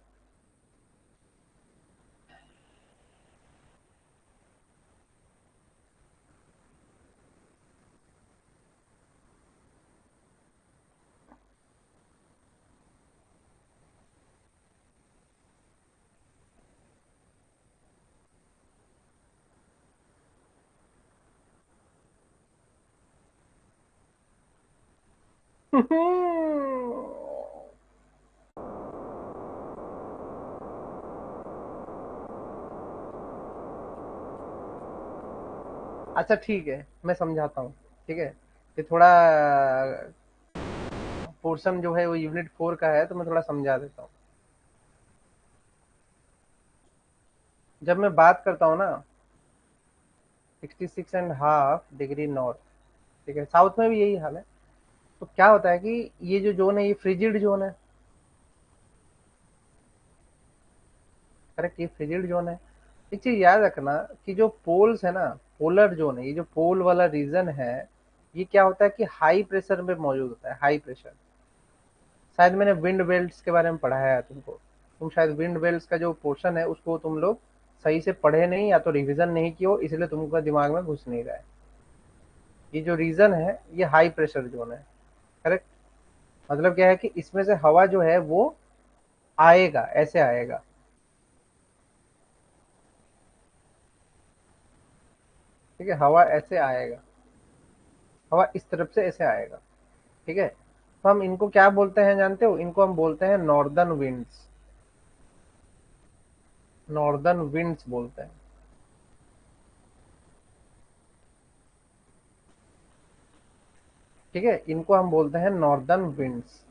अच्छा ठीक है, मैं समझाता हूँ। ठीक है, ये थोड़ा पोर्शन जो है वो यूनिट 4 का है, तो मैं थोड़ा समझा देता हूँ। जब मैं बात करता हूँ ना 66.5 डिग्री नॉर्थ, ठीक है, साउथ में भी यही हाल है। तो क्या होता है कि ये जो जोन है ये फ्रिजिड जोन है। करेक्ट, ये फ्रिजिड जोन है। एक चीज याद रखना कि जो पोल्स है ना, पोलर जोन है, ये जो पोल वाला रीजन है, ये क्या होता है कि हाई प्रेशर में मौजूद होता है, हाई प्रेशर। शायद मैंने विंड बेल्ट्स के बारे में पढ़ाया है तुमको। तुम शायद विंड बेल्ट्स का जो पोर्शन है उसको तुम लोग सही से पढ़े नहीं, या तो रिवीजन नहीं किए हो, इसलिए तुमको दिमाग में घुस नहीं रहा है। ये जो रीजन है ये हाई प्रेशर जोन है। करेक्ट। मतलब क्या है कि इसमें से हवा जो है वो आएगा, ऐसे आएगा। ठीक है, हवा ऐसे आएगा, हवा इस तरफ से ऐसे आएगा। ठीक है, तो हम इनको क्या बोलते हैं जानते हो? इनको हम बोलते हैं नॉर्दर्न विंड्स। नॉर्दर्न विंड्स बोलते हैं। ठीक है, इनको हम बोलते हैं नॉर्दर्न विंड्स।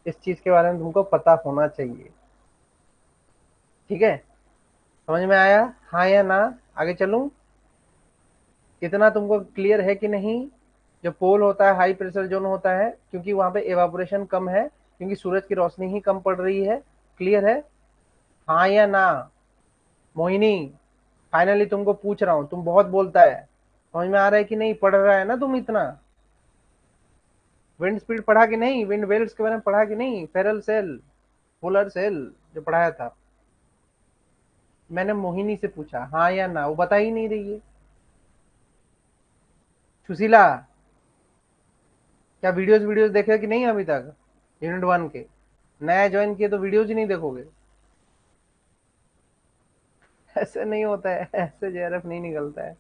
इस चीज के बारे में तुमको पता होना चाहिए। ठीक है, समझ में आया? हाँ या ना? आगे चलूं? इतना तुमको क्लियर है कि नहीं? जो पोल होता है हाई प्रेशर जोन होता है, क्योंकि वहां पे एवापोरेशन कम है, क्योंकि सूरज की रोशनी ही कम पड़ रही है। क्लियर है? हाँ या ना? मोहिनी, फाइनली तुमको पूछ रहा हूँ, तुम बहुत बोलता है। समझ में आ रहा है कि नहीं? पढ़ रहा है ना तुम इतना? विंड स्पीड पढ़ा कि नहीं? विंड वेल्स के बारे में पढ़ा कि नहीं? फेरल सेल, पोलर सेल जो पढ़ाया था। मैंने मोहिनी से पूछा हाँ या ना, वो बता ही नहीं रही है। सुशीला, क्या वीडियोस वीडियोस देखे कि नहीं अभी तक? यूनिट 1 के नया ज्वाइन किए तो वीडियोज ही नहीं देखोगे? ऐसे नहीं होता है, ऐसे जेआरएफ नहीं निकलता है।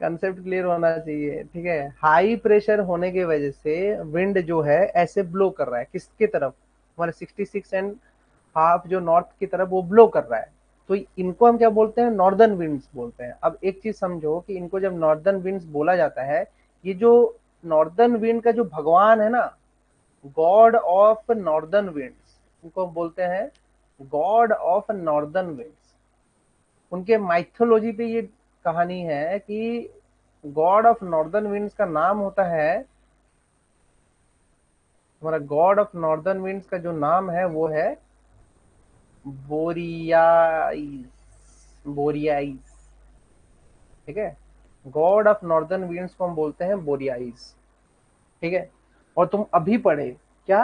कंसेप्ट क्लियर होना चाहिए। ठीक है, हाई प्रेशर होने की वजह से विंड जो है ऐसे ब्लो कर रहा है, किसकी तरफ? हमारे 66.5 जो नॉर्थ की तरफ वो ब्लो कर रहा है। तो इनको हम क्या बोलते हैं? नॉर्दर्न विंड्स बोलते हैं। अब एक चीज समझो कि इनको जब नॉर्दर्न विंड्स बोला जाता है, ये जो नॉर्दर्न विंड का जो भगवान है ना, गॉड ऑफ नॉर्दर्न विंड्स, उनको हम बोलते हैं गॉड ऑफ नॉर्दर्न विंड्स। उनके माइथोलॉजी पे ये कहानी है कि गॉड ऑफ नॉर्दर्न विंड्स का नाम होता है, हमारा गॉड ऑफ नॉर्दर्न विंड्स का जो नाम है वो है बोरियाइस। बोरियाइस। ठीक है, गॉड ऑफ नॉर्दर्न विंड्स को हम बोलते हैं बोरियाइस। ठीक है, और तुम अभी पढ़े क्या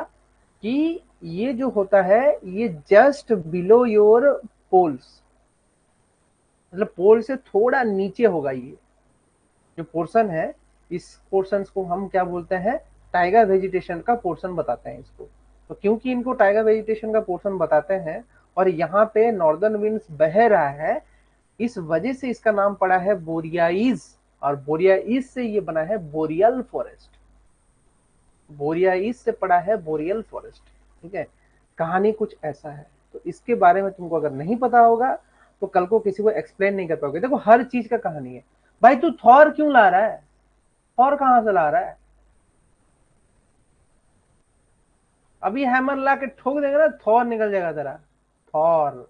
कि ये जो होता है ये जस्ट बिलो योर पोल्स, मतलब पोल से थोड़ा नीचे होगा। ये जो पोर्शन है, इस पोर्शन को हम क्या बोलते हैं? टाइगर वेजिटेशन का पोर्शन बताते हैं इसको। तो क्योंकि इनको टाइगर वेजिटेशन का पोर्शन बताते हैं और यहाँ पे नॉर्दर्न विंड्स बह रहा है, इस वजह से इसका नाम पड़ा है बोरियाइज। और बोरियाइज से ये बना है बोरियल फॉरेस्ट। बोरियाइज से पड़ा है बोरियल फॉरेस्ट। ठीक है, कहानी कुछ ऐसा है। तो इसके बारे में तुमको अगर नहीं पता होगा तो कल को किसी को एक्सप्लेन नहीं कर पाओगे। देखो हर चीज का कहानी है। भाई तू थॉर क्यों ला रहा है? थॉर कहां से ला रहा है? अभी हैमर ला के ठोक देगा ना, थॉर निकल जाएगा तेरा। थॉर।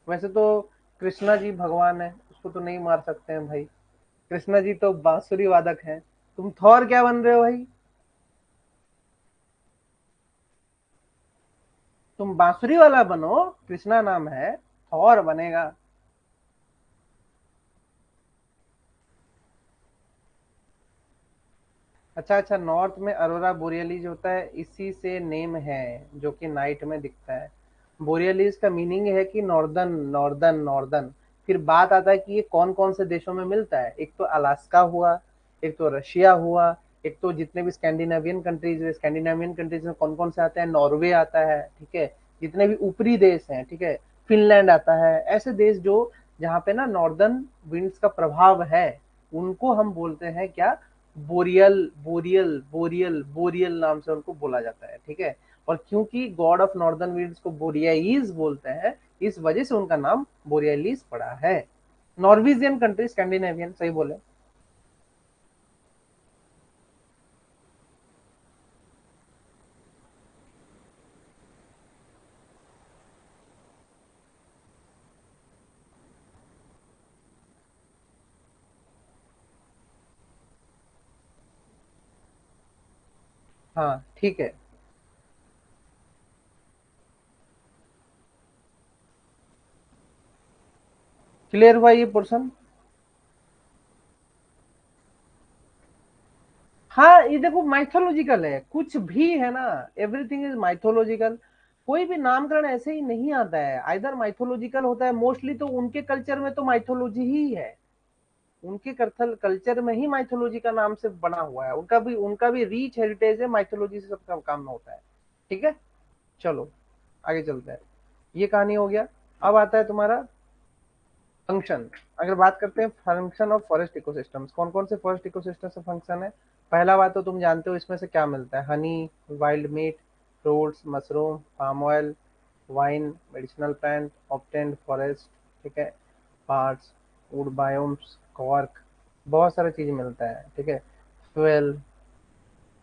वैसे तो कृष्णा जी भगवान है, उसको तो नहीं मार सकते हैं भाई। कृष्णा जी तो बांसुरी वादक हैं। तुम थॉर क्या बन रहे हो भाई? तुम बांसुरी वाला बनो, कृष्णा नाम है, थॉर बनेगा। अच्छा अच्छा, नॉर्थ में अरोरा बोरियलिस होता है, इसी से नेम है, जो कि नाइट में दिखता है। बोरियलिस का मीनिंग है कि नॉर्दर्न नॉर्दर्न नॉर्दर्न। फिर बात आता है कि ये कौन कौन से देशों में मिलता है। एक तो अलास्का हुआ, एक तो रशिया हुआ, एक तो जितने भी स्कैंडिनेवियन कंट्रीज है, स्कैंडिनेवियन कंट्रीज में कौन कौन से आते हैं, नॉर्वे आता है, ठीक है, जितने भी ऊपरी देश हैं, ठीक है, फिनलैंड आता है, ऐसे देश जो जहाँ पे ना नॉर्दर्न विंड्स का प्रभाव है, उनको हम बोलते हैं क्या, बोरियल बोरियल बोरियल बोरियल नाम से उनको बोला जाता है, ठीक है। और क्योंकि गॉड ऑफ नॉर्दर्न विंड्स को बोरियाईज बोलते हैं, इस वजह से उनका नाम बोरियालिस पड़ा है। नॉर्वेजियन कंट्री, स्कैंडिनेवियन, सही बोले। हाँ ठीक है। क्लियर हुआ ये पोर्शन? हाँ ये देखो माइथोलॉजिकल है, कुछ भी है ना, एवरीथिंग इज माइथोलॉजिकल। कोई भी नामकरण ऐसे ही नहीं आता है, आइदर माइथोलॉजिकल होता है मोस्टली, तो उनके कल्चर में तो माइथोलॉजी ही है। उनके कल्चर में ही माइथोलॉजी का नाम से बना हुआ है, उनका भी रिच हेरिटेज है, माइथोलॉजी से सबका काम में होता है। ठीक है, चलो आगे चलते हैं। ये कहानी हो गया। अब आता है तुम्हारा फंक्शन। अगर बात करते हैं फंक्शन ऑफ फॉरेस्ट इकोसिस्टम्स, कौन कौन से फॉरेस्ट इकोसिस्टम से फंक्शन है। पहला बात तो तुम जानते हो इसमें से क्या मिलता है, honey, wild meat, fruits, mushroom, palm oil, wine, medicinal plant, obtained forest, ठीक है, पार्ट्स, वुड बायोम्स, कॉर्क, बहुत सारा चीज मिलता है, ठीक है, फ्यूल,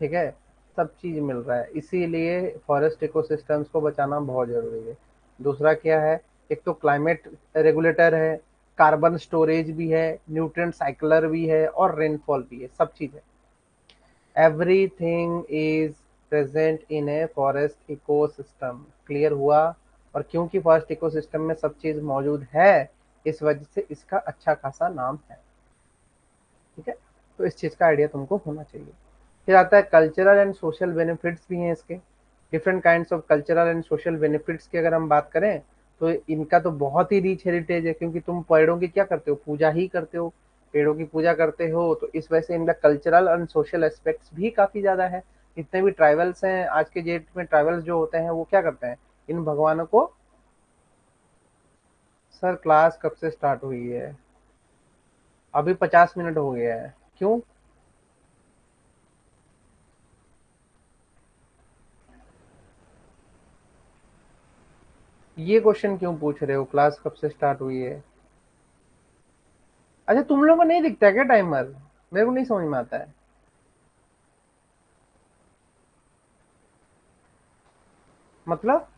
ठीक है, सब चीज मिल रहा है, इसीलिए फॉरेस्ट इकोसिस्टम्स को बचाना बहुत जरूरी है। दूसरा क्या है, एक तो क्लाइमेट रेगुलेटर है, कार्बन स्टोरेज भी है, न्यूट्रिएंट साइक्लर भी है, और रेनफॉल भी है, सब चीज है। Everything is present in a forest ecosystem. Clear हुआ? और क्योंकि फॉरेस्ट इकोसिस्टम में सब चीज मौजूद है, इस वजह से इसका अच्छा खासा नाम है, ठीक है। तो इस चीज का आइडिया तुमको होना चाहिए। फिर आता है कल्चरल एंड सोशल बेनिफिट्स भी हैं इसके। Different kinds of cultural and social benefits की अगर हम बात करें, तो इनका तो बहुत ही रिच हेरिटेज है, क्योंकि तुम पेड़ों की क्या करते हो, पूजा ही करते हो, पेड़ों की पूजा करते हो, तो इस वजह से इनका कल्चरल एंड सोशल एस्पेक्ट्स भी काफी ज्यादा है। जितने भी ट्राइबल्स हैं आज के डेट में, ट्राइबल्स जो होते हैं वो क्या करते हैं, इन भगवानों को। सर क्लास कब से स्टार्ट हुई है? अभी 50 मिनट हो गया है। क्यों? ये क्वेश्चन क्यों पूछ रहे हो, क्लास कब से स्टार्ट हुई है? अच्छा तुम लोगों को नहीं दिखता है क्या टाइमर? मेरे को नहीं समझ में आता है। मतलब?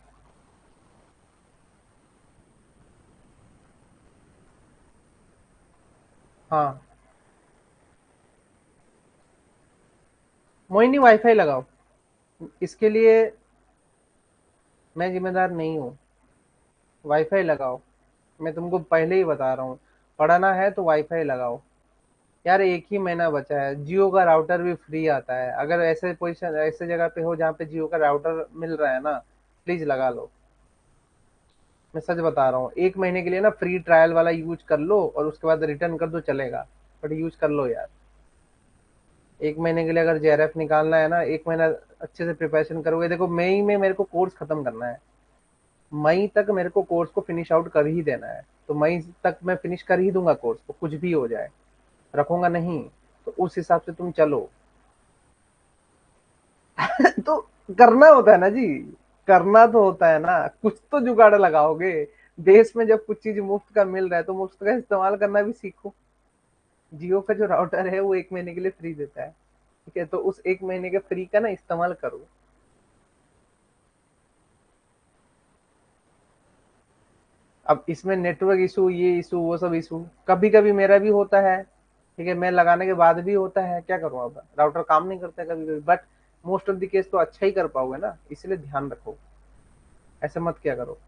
हाँ, मोहिनी वाईफाई लगाओ। इसके लिए मैं जिम्मेदार नहीं हूँ। वाईफाई लगाओ, मैं तुमको पहले ही बता रहा हूँ, पढ़ना है तो वाईफाई लगाओ। यार एक ही महीना बचा है, जियो का राउटर भी फ्री आता है, अगर ऐसे पोजिशन ऐसे जगह पे हो जहाँ पे जियो का राउटर मिल रहा है ना, प्लीज लगा लो। मैं सच बता रहा हूँ, एक महीने के लिए ना फ्री ट्रायल वाला यूज कर लो, और उसके बाद रिटर्न कर दो चलेगा, बट यूज कर लो यार। एक महीने के लिए अगर जेआरएफ निकालना है ना, एक महीना अच्छे से प्रिपरेशन करोगे। देखो मई में मेरे को कोर्स खत्म करना है, मई तक मेरे को कोर्स को फिनिश आउट कर ही देना है, तो मई तक मैं फिनिश कर ही दूंगा कोर्स को, कुछ भी हो जाए, रखूंगा नहीं। तो उस हिसाब से तुम चलो। तो करना होता है ना जी, करना तो होता है ना, कुछ तो जुगाड़ लगाओगे। देश में जब कुछ चीज मुफ्त का मिल रहा है, तो मुफ्त का इस्तेमाल करना भी सीखो। जियो का जो राउटर है वो एक महीने के लिए फ्री देता है, ठीक है, तो उस एक महीने के फ्री का ना इस्तेमाल करो। अब इसमें नेटवर्क इशू, ये इशू, वो सब इशू कभी कभी मेरा भी होता है, ठीक है, मैं लगाने के बाद भी होता है, क्या करूँ अब, राउटर काम नहीं करता कभी कभी, but most of the case तो अच्छा ही कर पाओगे ना, इसलिए ध्यान रखो, ऐसे मत क्या करो,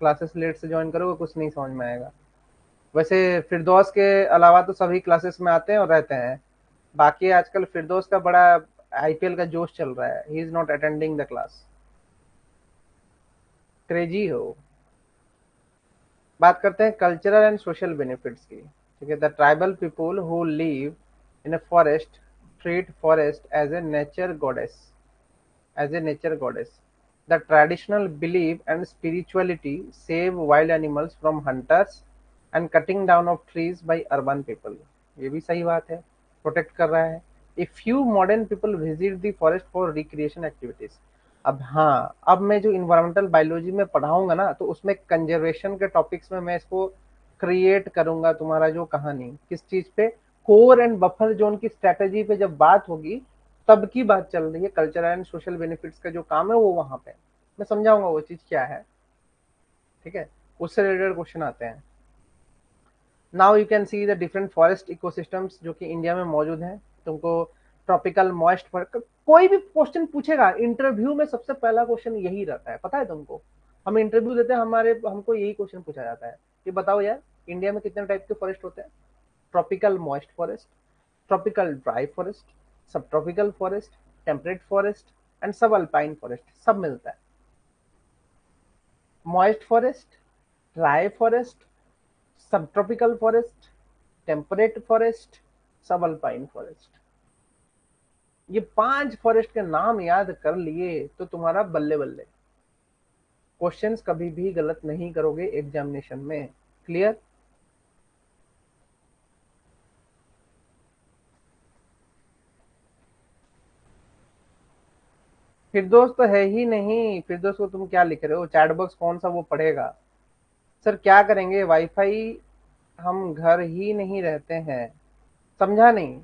क्लासेस लेट से ज्वाइन करोगे कुछ नहीं समझ में आएगा। वैसे फिरदौस के अलावा तो सभी क्लासेस में आते हैं और रहते हैं, बाकी आजकल फिरदौस का बड़ा आईपीएल का जोश चल रहा है, he is not attending the class, crazy हो। बात करते हैं कल्चरल एंड सोशल बेनिफिट्स की, ठीक है। The tribal people who live in a forest treat forest as a nature goddess, as a nature goddess. The traditional belief and spirituality save wild animals from hunters and cutting down of trees by urban people. ये भी सही बात है, protect कर रहा है। A few modern people visit the forest for recreation activities. अब हाँ, अब मैं जो इन्वायरमेंटल बायोलॉजी में पढ़ाऊंगा ना, तो उसमें कंजर्वेशन के टॉपिक्स में मैं इसको क्रिएट करूंगा, तुम्हारा जो कहानी किस चीज पे, कोर एंड बफर जोन की स्ट्रेटेजी पे जब बात होगी, तब की बात चल रही है। कल्चर एंड सोशल बेनिफिट्स का जो काम है वो वहां पे मैं समझाऊंगा वो चीज क्या है, ठीक है। उससे रिलेटेड क्वेश्चन आते हैं। Now you can see the different forest ecosystems जो कि इंडिया में मौजूद हैं। तुमको ट्रॉपिकल मॉइस्ट, कोई भी क्वेश्चन पूछेगा इंटरव्यू में, सबसे पहला क्वेश्चन यही रहता है, पता है तुमको। हम इंटरव्यू देते हैं, हमारे हमको यही क्वेश्चन पूछा जाता है कि बताओ यार, इंडिया में कितने टाइप के फॉरेस्ट होते हैं। Tropical moist forest, tropical dry forest, sub tropical forest, temperate forest and sub alpine forest, सब मिलता है। Moist forest, dry forest, sub tropical forest, temperate forest, sub alpine forest. ये 5 फॉरेस्ट के नाम याद कर लिए तो तुम्हारा बल्ले बल्ले, क्वेश्चंस कभी भी गलत नहीं करोगे एग्जामिनेशन में। क्लियर। फिरदौस तो है ही नहीं, फिरदौस को तुम क्या लिख रहे हो, चैट बॉक्स कौन सा वो पढ़ेगा। सर क्या करेंगे, वाईफाई, हम घर ही नहीं रहते हैं, समझा नहीं।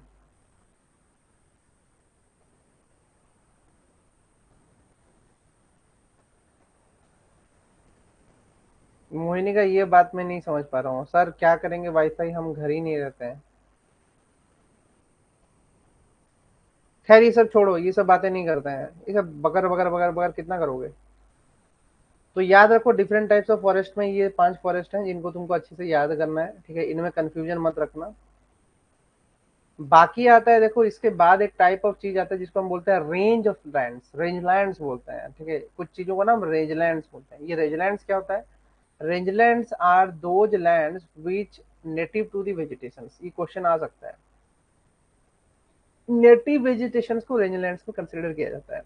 मोहिनी का ये बात मैं नहीं समझ पा रहा हूँ, सर क्या करेंगे वाईफाई, हम घर ही नहीं रहते हैं। खैर ये सब छोड़ो, ये सब बातें नहीं करते हैं, ये सब बगर बगर बगर बगर कितना करोगे। तो याद रखो डिफरेंट टाइप्स ऑफ फॉरेस्ट में ये 5 फॉरेस्ट हैं जिनको तुमको अच्छे से याद करना है, ठीक है, इनमें कंफ्यूजन मत रखना। बाकी आता है, देखो इसके बाद एक टाइप ऑफ चीज आता है जिसको हम बोलते हैं रेंज ऑफ लैंड्स, रेंजलैंड्स बोलते हैं, ठीक है। कुछ चीजों को ना हम रेंजलैंड्स बोलते हैं। ये रेंजलैंड्स क्या होता है, rangelands are those lands which native to the vegetation, ये क्वेश्चन आ सकता है। नेटिव वेजिटेशन को रेंजलैंड्स में कंसिडर किया जाता है,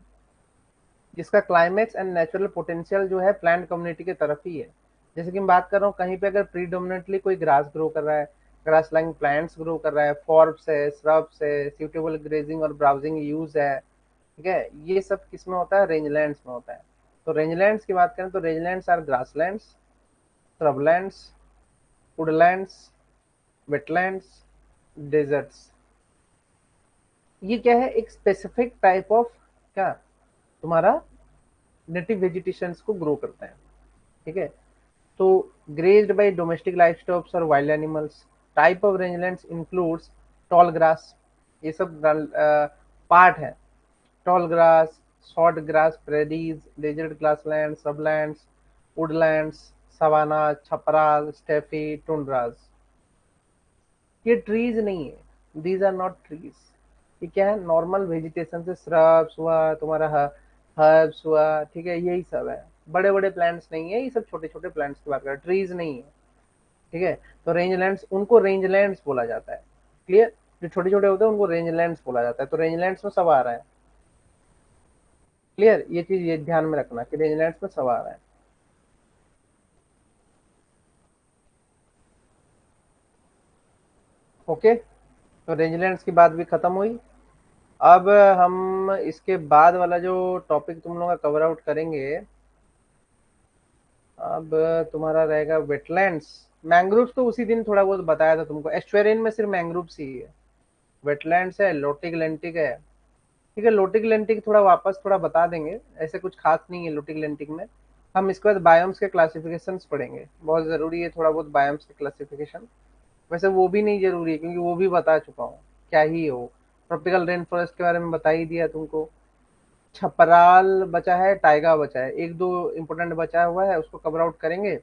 जिसका क्लाइमेक्स एंड नेचुरल पोटेंशियल जो है प्लांट कम्युनिटी की तरफ ही है। जैसे कि मैं बात कर रहा हूँ, कहीं पे अगर प्रीडोमिनेटली कोई ग्रास ग्रो कर रहा है, ग्रास लाइंग प्लांट्स ग्रो कर रहा है, फॉर्ब्स है, श्रब्स है, सूटेबल ग्रेजिंग और ब्राउजिंग यूज है, ठीक है, ये सब किस में होता है, रेंजलैंड्स में होता है। तो रेंजलैंड्स की बात करें तो rangelands are grasslands, shrublands, woodlands, wetlands, deserts. ये क्या है, एक स्पेसिफिक टाइप ऑफ, क्या, तुम्हारा नेटिव वेजिटेशंस को ग्रो करता है, ठीक है। तो ग्रेज्ड बाय डोमेस्टिक लाइवस्टॉक और wild animals. Type of rangelands includes tall grass, ये सब पार्ट है। Tall grass, short grass prairies, desert grassland, scrublands, woodlands, savanna, chaparral, steppe, tundras. ये ट्रीज नहीं है, दीज आर नॉट ट्रीज। ये क्या है, नॉर्मल वेजिटेशन से, श्रब्स हुआ तुम्हारा, हर्ब्स हुआ, ठीक है, यही सब है। बड़े बड़े प्लांट्स नहीं है, ये सब छोटे छोटे प्लांट्स की बात कर, ट्रीज नहीं है, ठीक है। तो रेंजलैंड्स, उनको रेंजलैंड्स बोला जाता है। क्लियर। जो छोटे छोटे होते हैं उनको रेंजलैंड्स बोला जाता है, तो रेंजलैंड्स में सब आ रहा है। क्लियर, ये चीज ये ध्यान में रखना कि रेंजलैंड्स में सब आ रहा है। ओके, तो रेंजलैंड्स की बात भी खत्म हुई। अब हम इसके बाद वाला जो टॉपिक तुम लोग का कवर आउट करेंगे, अब तुम्हारा रहेगा वेटलैंड्स। मैंग्रोव्स तो उसी दिन थोड़ा बहुत बताया था तुमको, एस्चुरिन में सिर्फ मैंग्रोव्स ही है। वेटलैंड्स है, लोटिक लेंटिक है, ठीक है। लोटिक लेंटिक थोड़ा वापस थोड़ा बता देंगे, ऐसे कुछ खास नहीं है लोटिक लेंटिक में। हम इसके बाद बायोम्स के क्लासिफिकेशंस पढ़ेंगे, बहुत जरूरी है थोड़ा बहुत बायोम्स के क्लासिफिकेशन, वैसे वो भी नहीं जरूरी है, क्योंकि वो भी बता चुका हूँ क्या ही हो। ट्रॉपिकल रेन फॉरेस्ट के बारे में बता ही दिया तुमको। छपराल बचा है, टाइगा बचा है, एक दो इंपोर्टेंट बचा हुआ है, उसको कवर आउट करेंगे।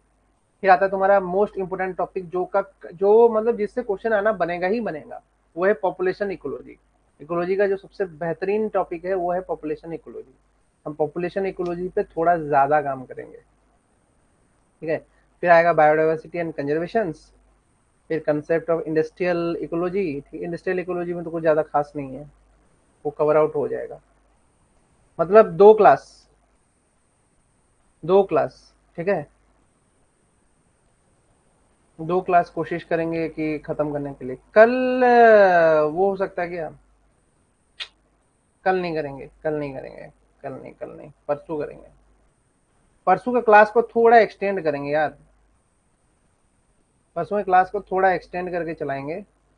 फिर आता है तुम्हारा मोस्ट इंपोर्टेंट टॉपिक, जो मतलब जिससे क्वेश्चन आना बनेगा ही बनेगा, वो है पॉपुलेशन इकोलॉजी। इकोलॉजी का जो सबसे बेहतरीन टॉपिक है वो है पॉपुलेशन इकोलॉजी। हम पॉपुलेशन इकोलॉजी पे थोड़ा ज्यादा काम करेंगे, ठीक है। फिर आएगा बायोडाइवर्सिटी एंड कंजर्वेशन। फिर कंसेप्ट ऑफ इंडस्ट्रियल इकोलॉजी, ठीक, इंडस्ट्रियल इकोलॉजी में तो कुछ ज्यादा खास नहीं है, वो कवर आउट हो जाएगा। मतलब दो क्लास, ठीक है, दो क्लास कोशिश करेंगे कि खत्म करने के लिए। कल वो हो सकता है क्या? कल नहीं करेंगे, कल नहीं करेंगे, कल नहीं, परसों करेंगे। परसों के क्लास को थोड़ा एक्सटेंड करेंगे यार, परसों के क्लास को थोड़ा एक्सटेंड करके चलाएंगे,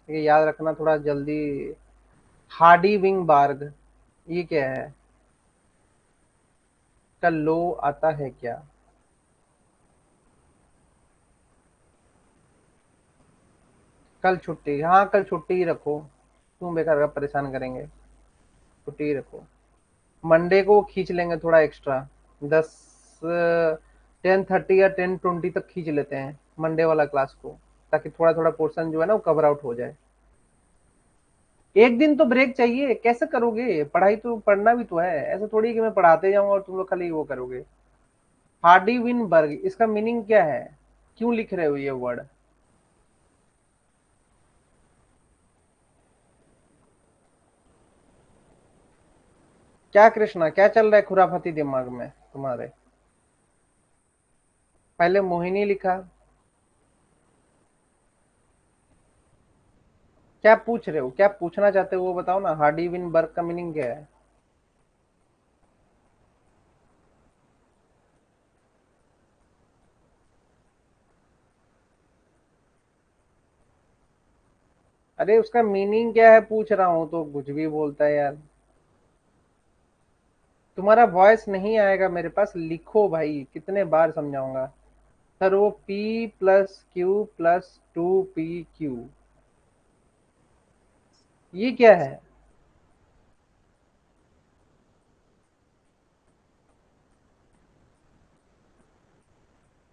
ये याद रखना थोड़ा जल्दी। हार्डी विंग बार्ग, ये क्या है? कल लो आता है क्या? कल छुट्टी, हाँ कल छुट्टी ही रखो, क्यों बेकार का परेशान करेंगे, छुट्टी ही रखो। मंडे को खींच लेंगे थोड़ा एक्स्ट्रा, 10:30 या 10:20 तक खींच लेते हैं मंडे वाला क्लास को, ताकि थोड़ा थोड़ा पोर्शन जो है ना वो कवर आउट हो जाए। एक दिन तो ब्रेक चाहिए, कैसे करोगे? पढ़ाई तो पढ़ना भी तो है, ऐसा थोड़ी कि मैं पढ़ाते जाऊंगा और तुम लोग खाली वो करोगे। हार्डी विनबर्ग, इसका मीनिंग क्या है? क्यों लिख रहे हो ये वर्ड? क्या कृष्णा, क्या चल रहा है खुराफाती दिमाग में तुम्हारे? पहले मोहिनी लिखा। क्या पूछ रहे हो, क्या पूछना चाहते हो वो बताओ ना, हार्डी विनबर्ग का मीनिंग क्या है? अरे उसका मीनिंग क्या है पूछ रहा हूँ, तो कुछ भी बोलता है यार। तुम्हारा वॉइस नहीं आएगा मेरे पास, लिखो भाई, कितने बार समझाऊंगा। सर वो P+Q+2PQ, ये क्या है?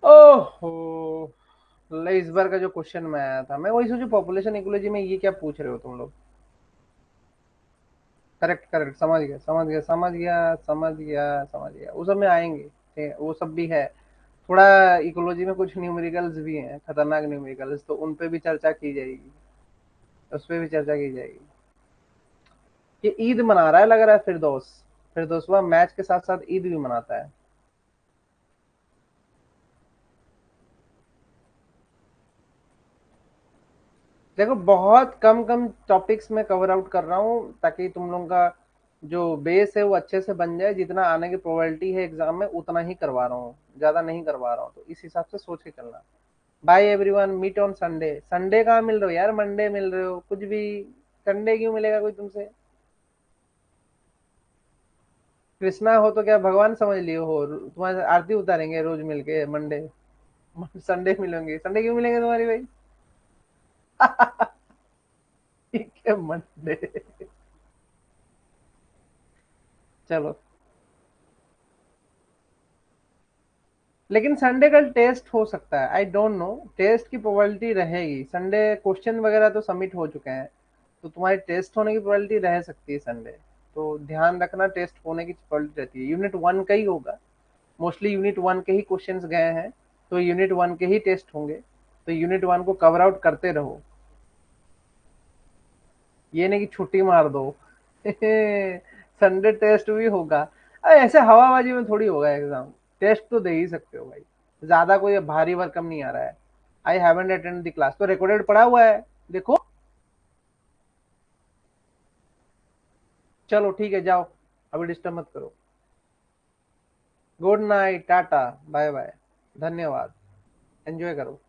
ओहो, ले इस बार का जो क्वेश्चन में आया था, मैं वही सोचू पॉपुलेशन इकोलॉजी में ये क्या पूछ रहे हो तुम लोग। करेक्ट करेक्ट, समझ गया समझ गया समझ गया समझ गया समझ गया, वो सब में आएंगे, ठीक है, वो सब भी है। थोड़ा इकोलॉजी में कुछ न्यूमेरिकल्स भी हैं, खतरनाक न्यूमेरिकल्स, तो उन पे भी चर्चा की जाएगी, उस पे भी चर्चा की जाएगी। ये ईद मना रहा है लग रहा है फिरदौसवा मैच के साथ साथ ईद भी मनाता है। देखो बहुत कम कम टॉपिक्स में कवर आउट कर रहा हूँ, ताकि तुम लोगों का जो बेस है वो अच्छे से बन जाए, जितना आने की प्रोबेबिलिटी है एग्जाम में उतना ही करवा रहा हूँ, ज्यादा नहीं करवा रहा हूँ, तो इस हिसाब से सोच के चलना। Bye everyone, meet on Sunday. Sunday कहाँ मिल रहे हो यार, मंडे मिल रहे हो कुछ भी, संडे क्यों मिलेगा कोई तुमसे? कृष्णा हो तो क्या भगवान समझ लियो हो, तुम्हारे आरती उतारेंगे रोज मिलके मंडे। संडे मिलेंगे, संडे क्यों मिलेंगे तुम्हारी भाई? ठीक है मंडे। चलो, लेकिन संडे का टेस्ट हो सकता है, आई डोंट नो, टेस्ट की प्रोबेबिलिटी रहेगी संडे, क्वेश्चन वगैरह तो सबमिट हो चुके हैं, तो तुम्हारी टेस्ट होने की प्रोबेबिलिटी रह सकती है संडे। तो ध्यान रखना, टेस्ट होने की प्रोबेबिलिटी रहती है, यूनिट वन का ही होगा, मोस्टली यूनिट वन के ही क्वेश्चंस गए हैं, तो यूनिट वन के ही टेस्ट होंगे, तो यूनिट वन को कवर आउट करते रहो, ये नहीं कि छुट्टी मार दो। संडे टेस्ट भी होगा। अरे ऐसे हवाबाजी में थोड़ी होगा एग्जाम, टेस्ट तो दे ही सकते हो भाई, ज्यादा कोई भारी भरकम नहीं आ रहा है। I haven't attend the class तो रिकॉर्डेड पड़ा हुआ है, देखो। चलो ठीक है, जाओ, अभी डिस्टर्ब मत करो। Good night, tata, bye bye, धन्यवाद, एंजॉय करो।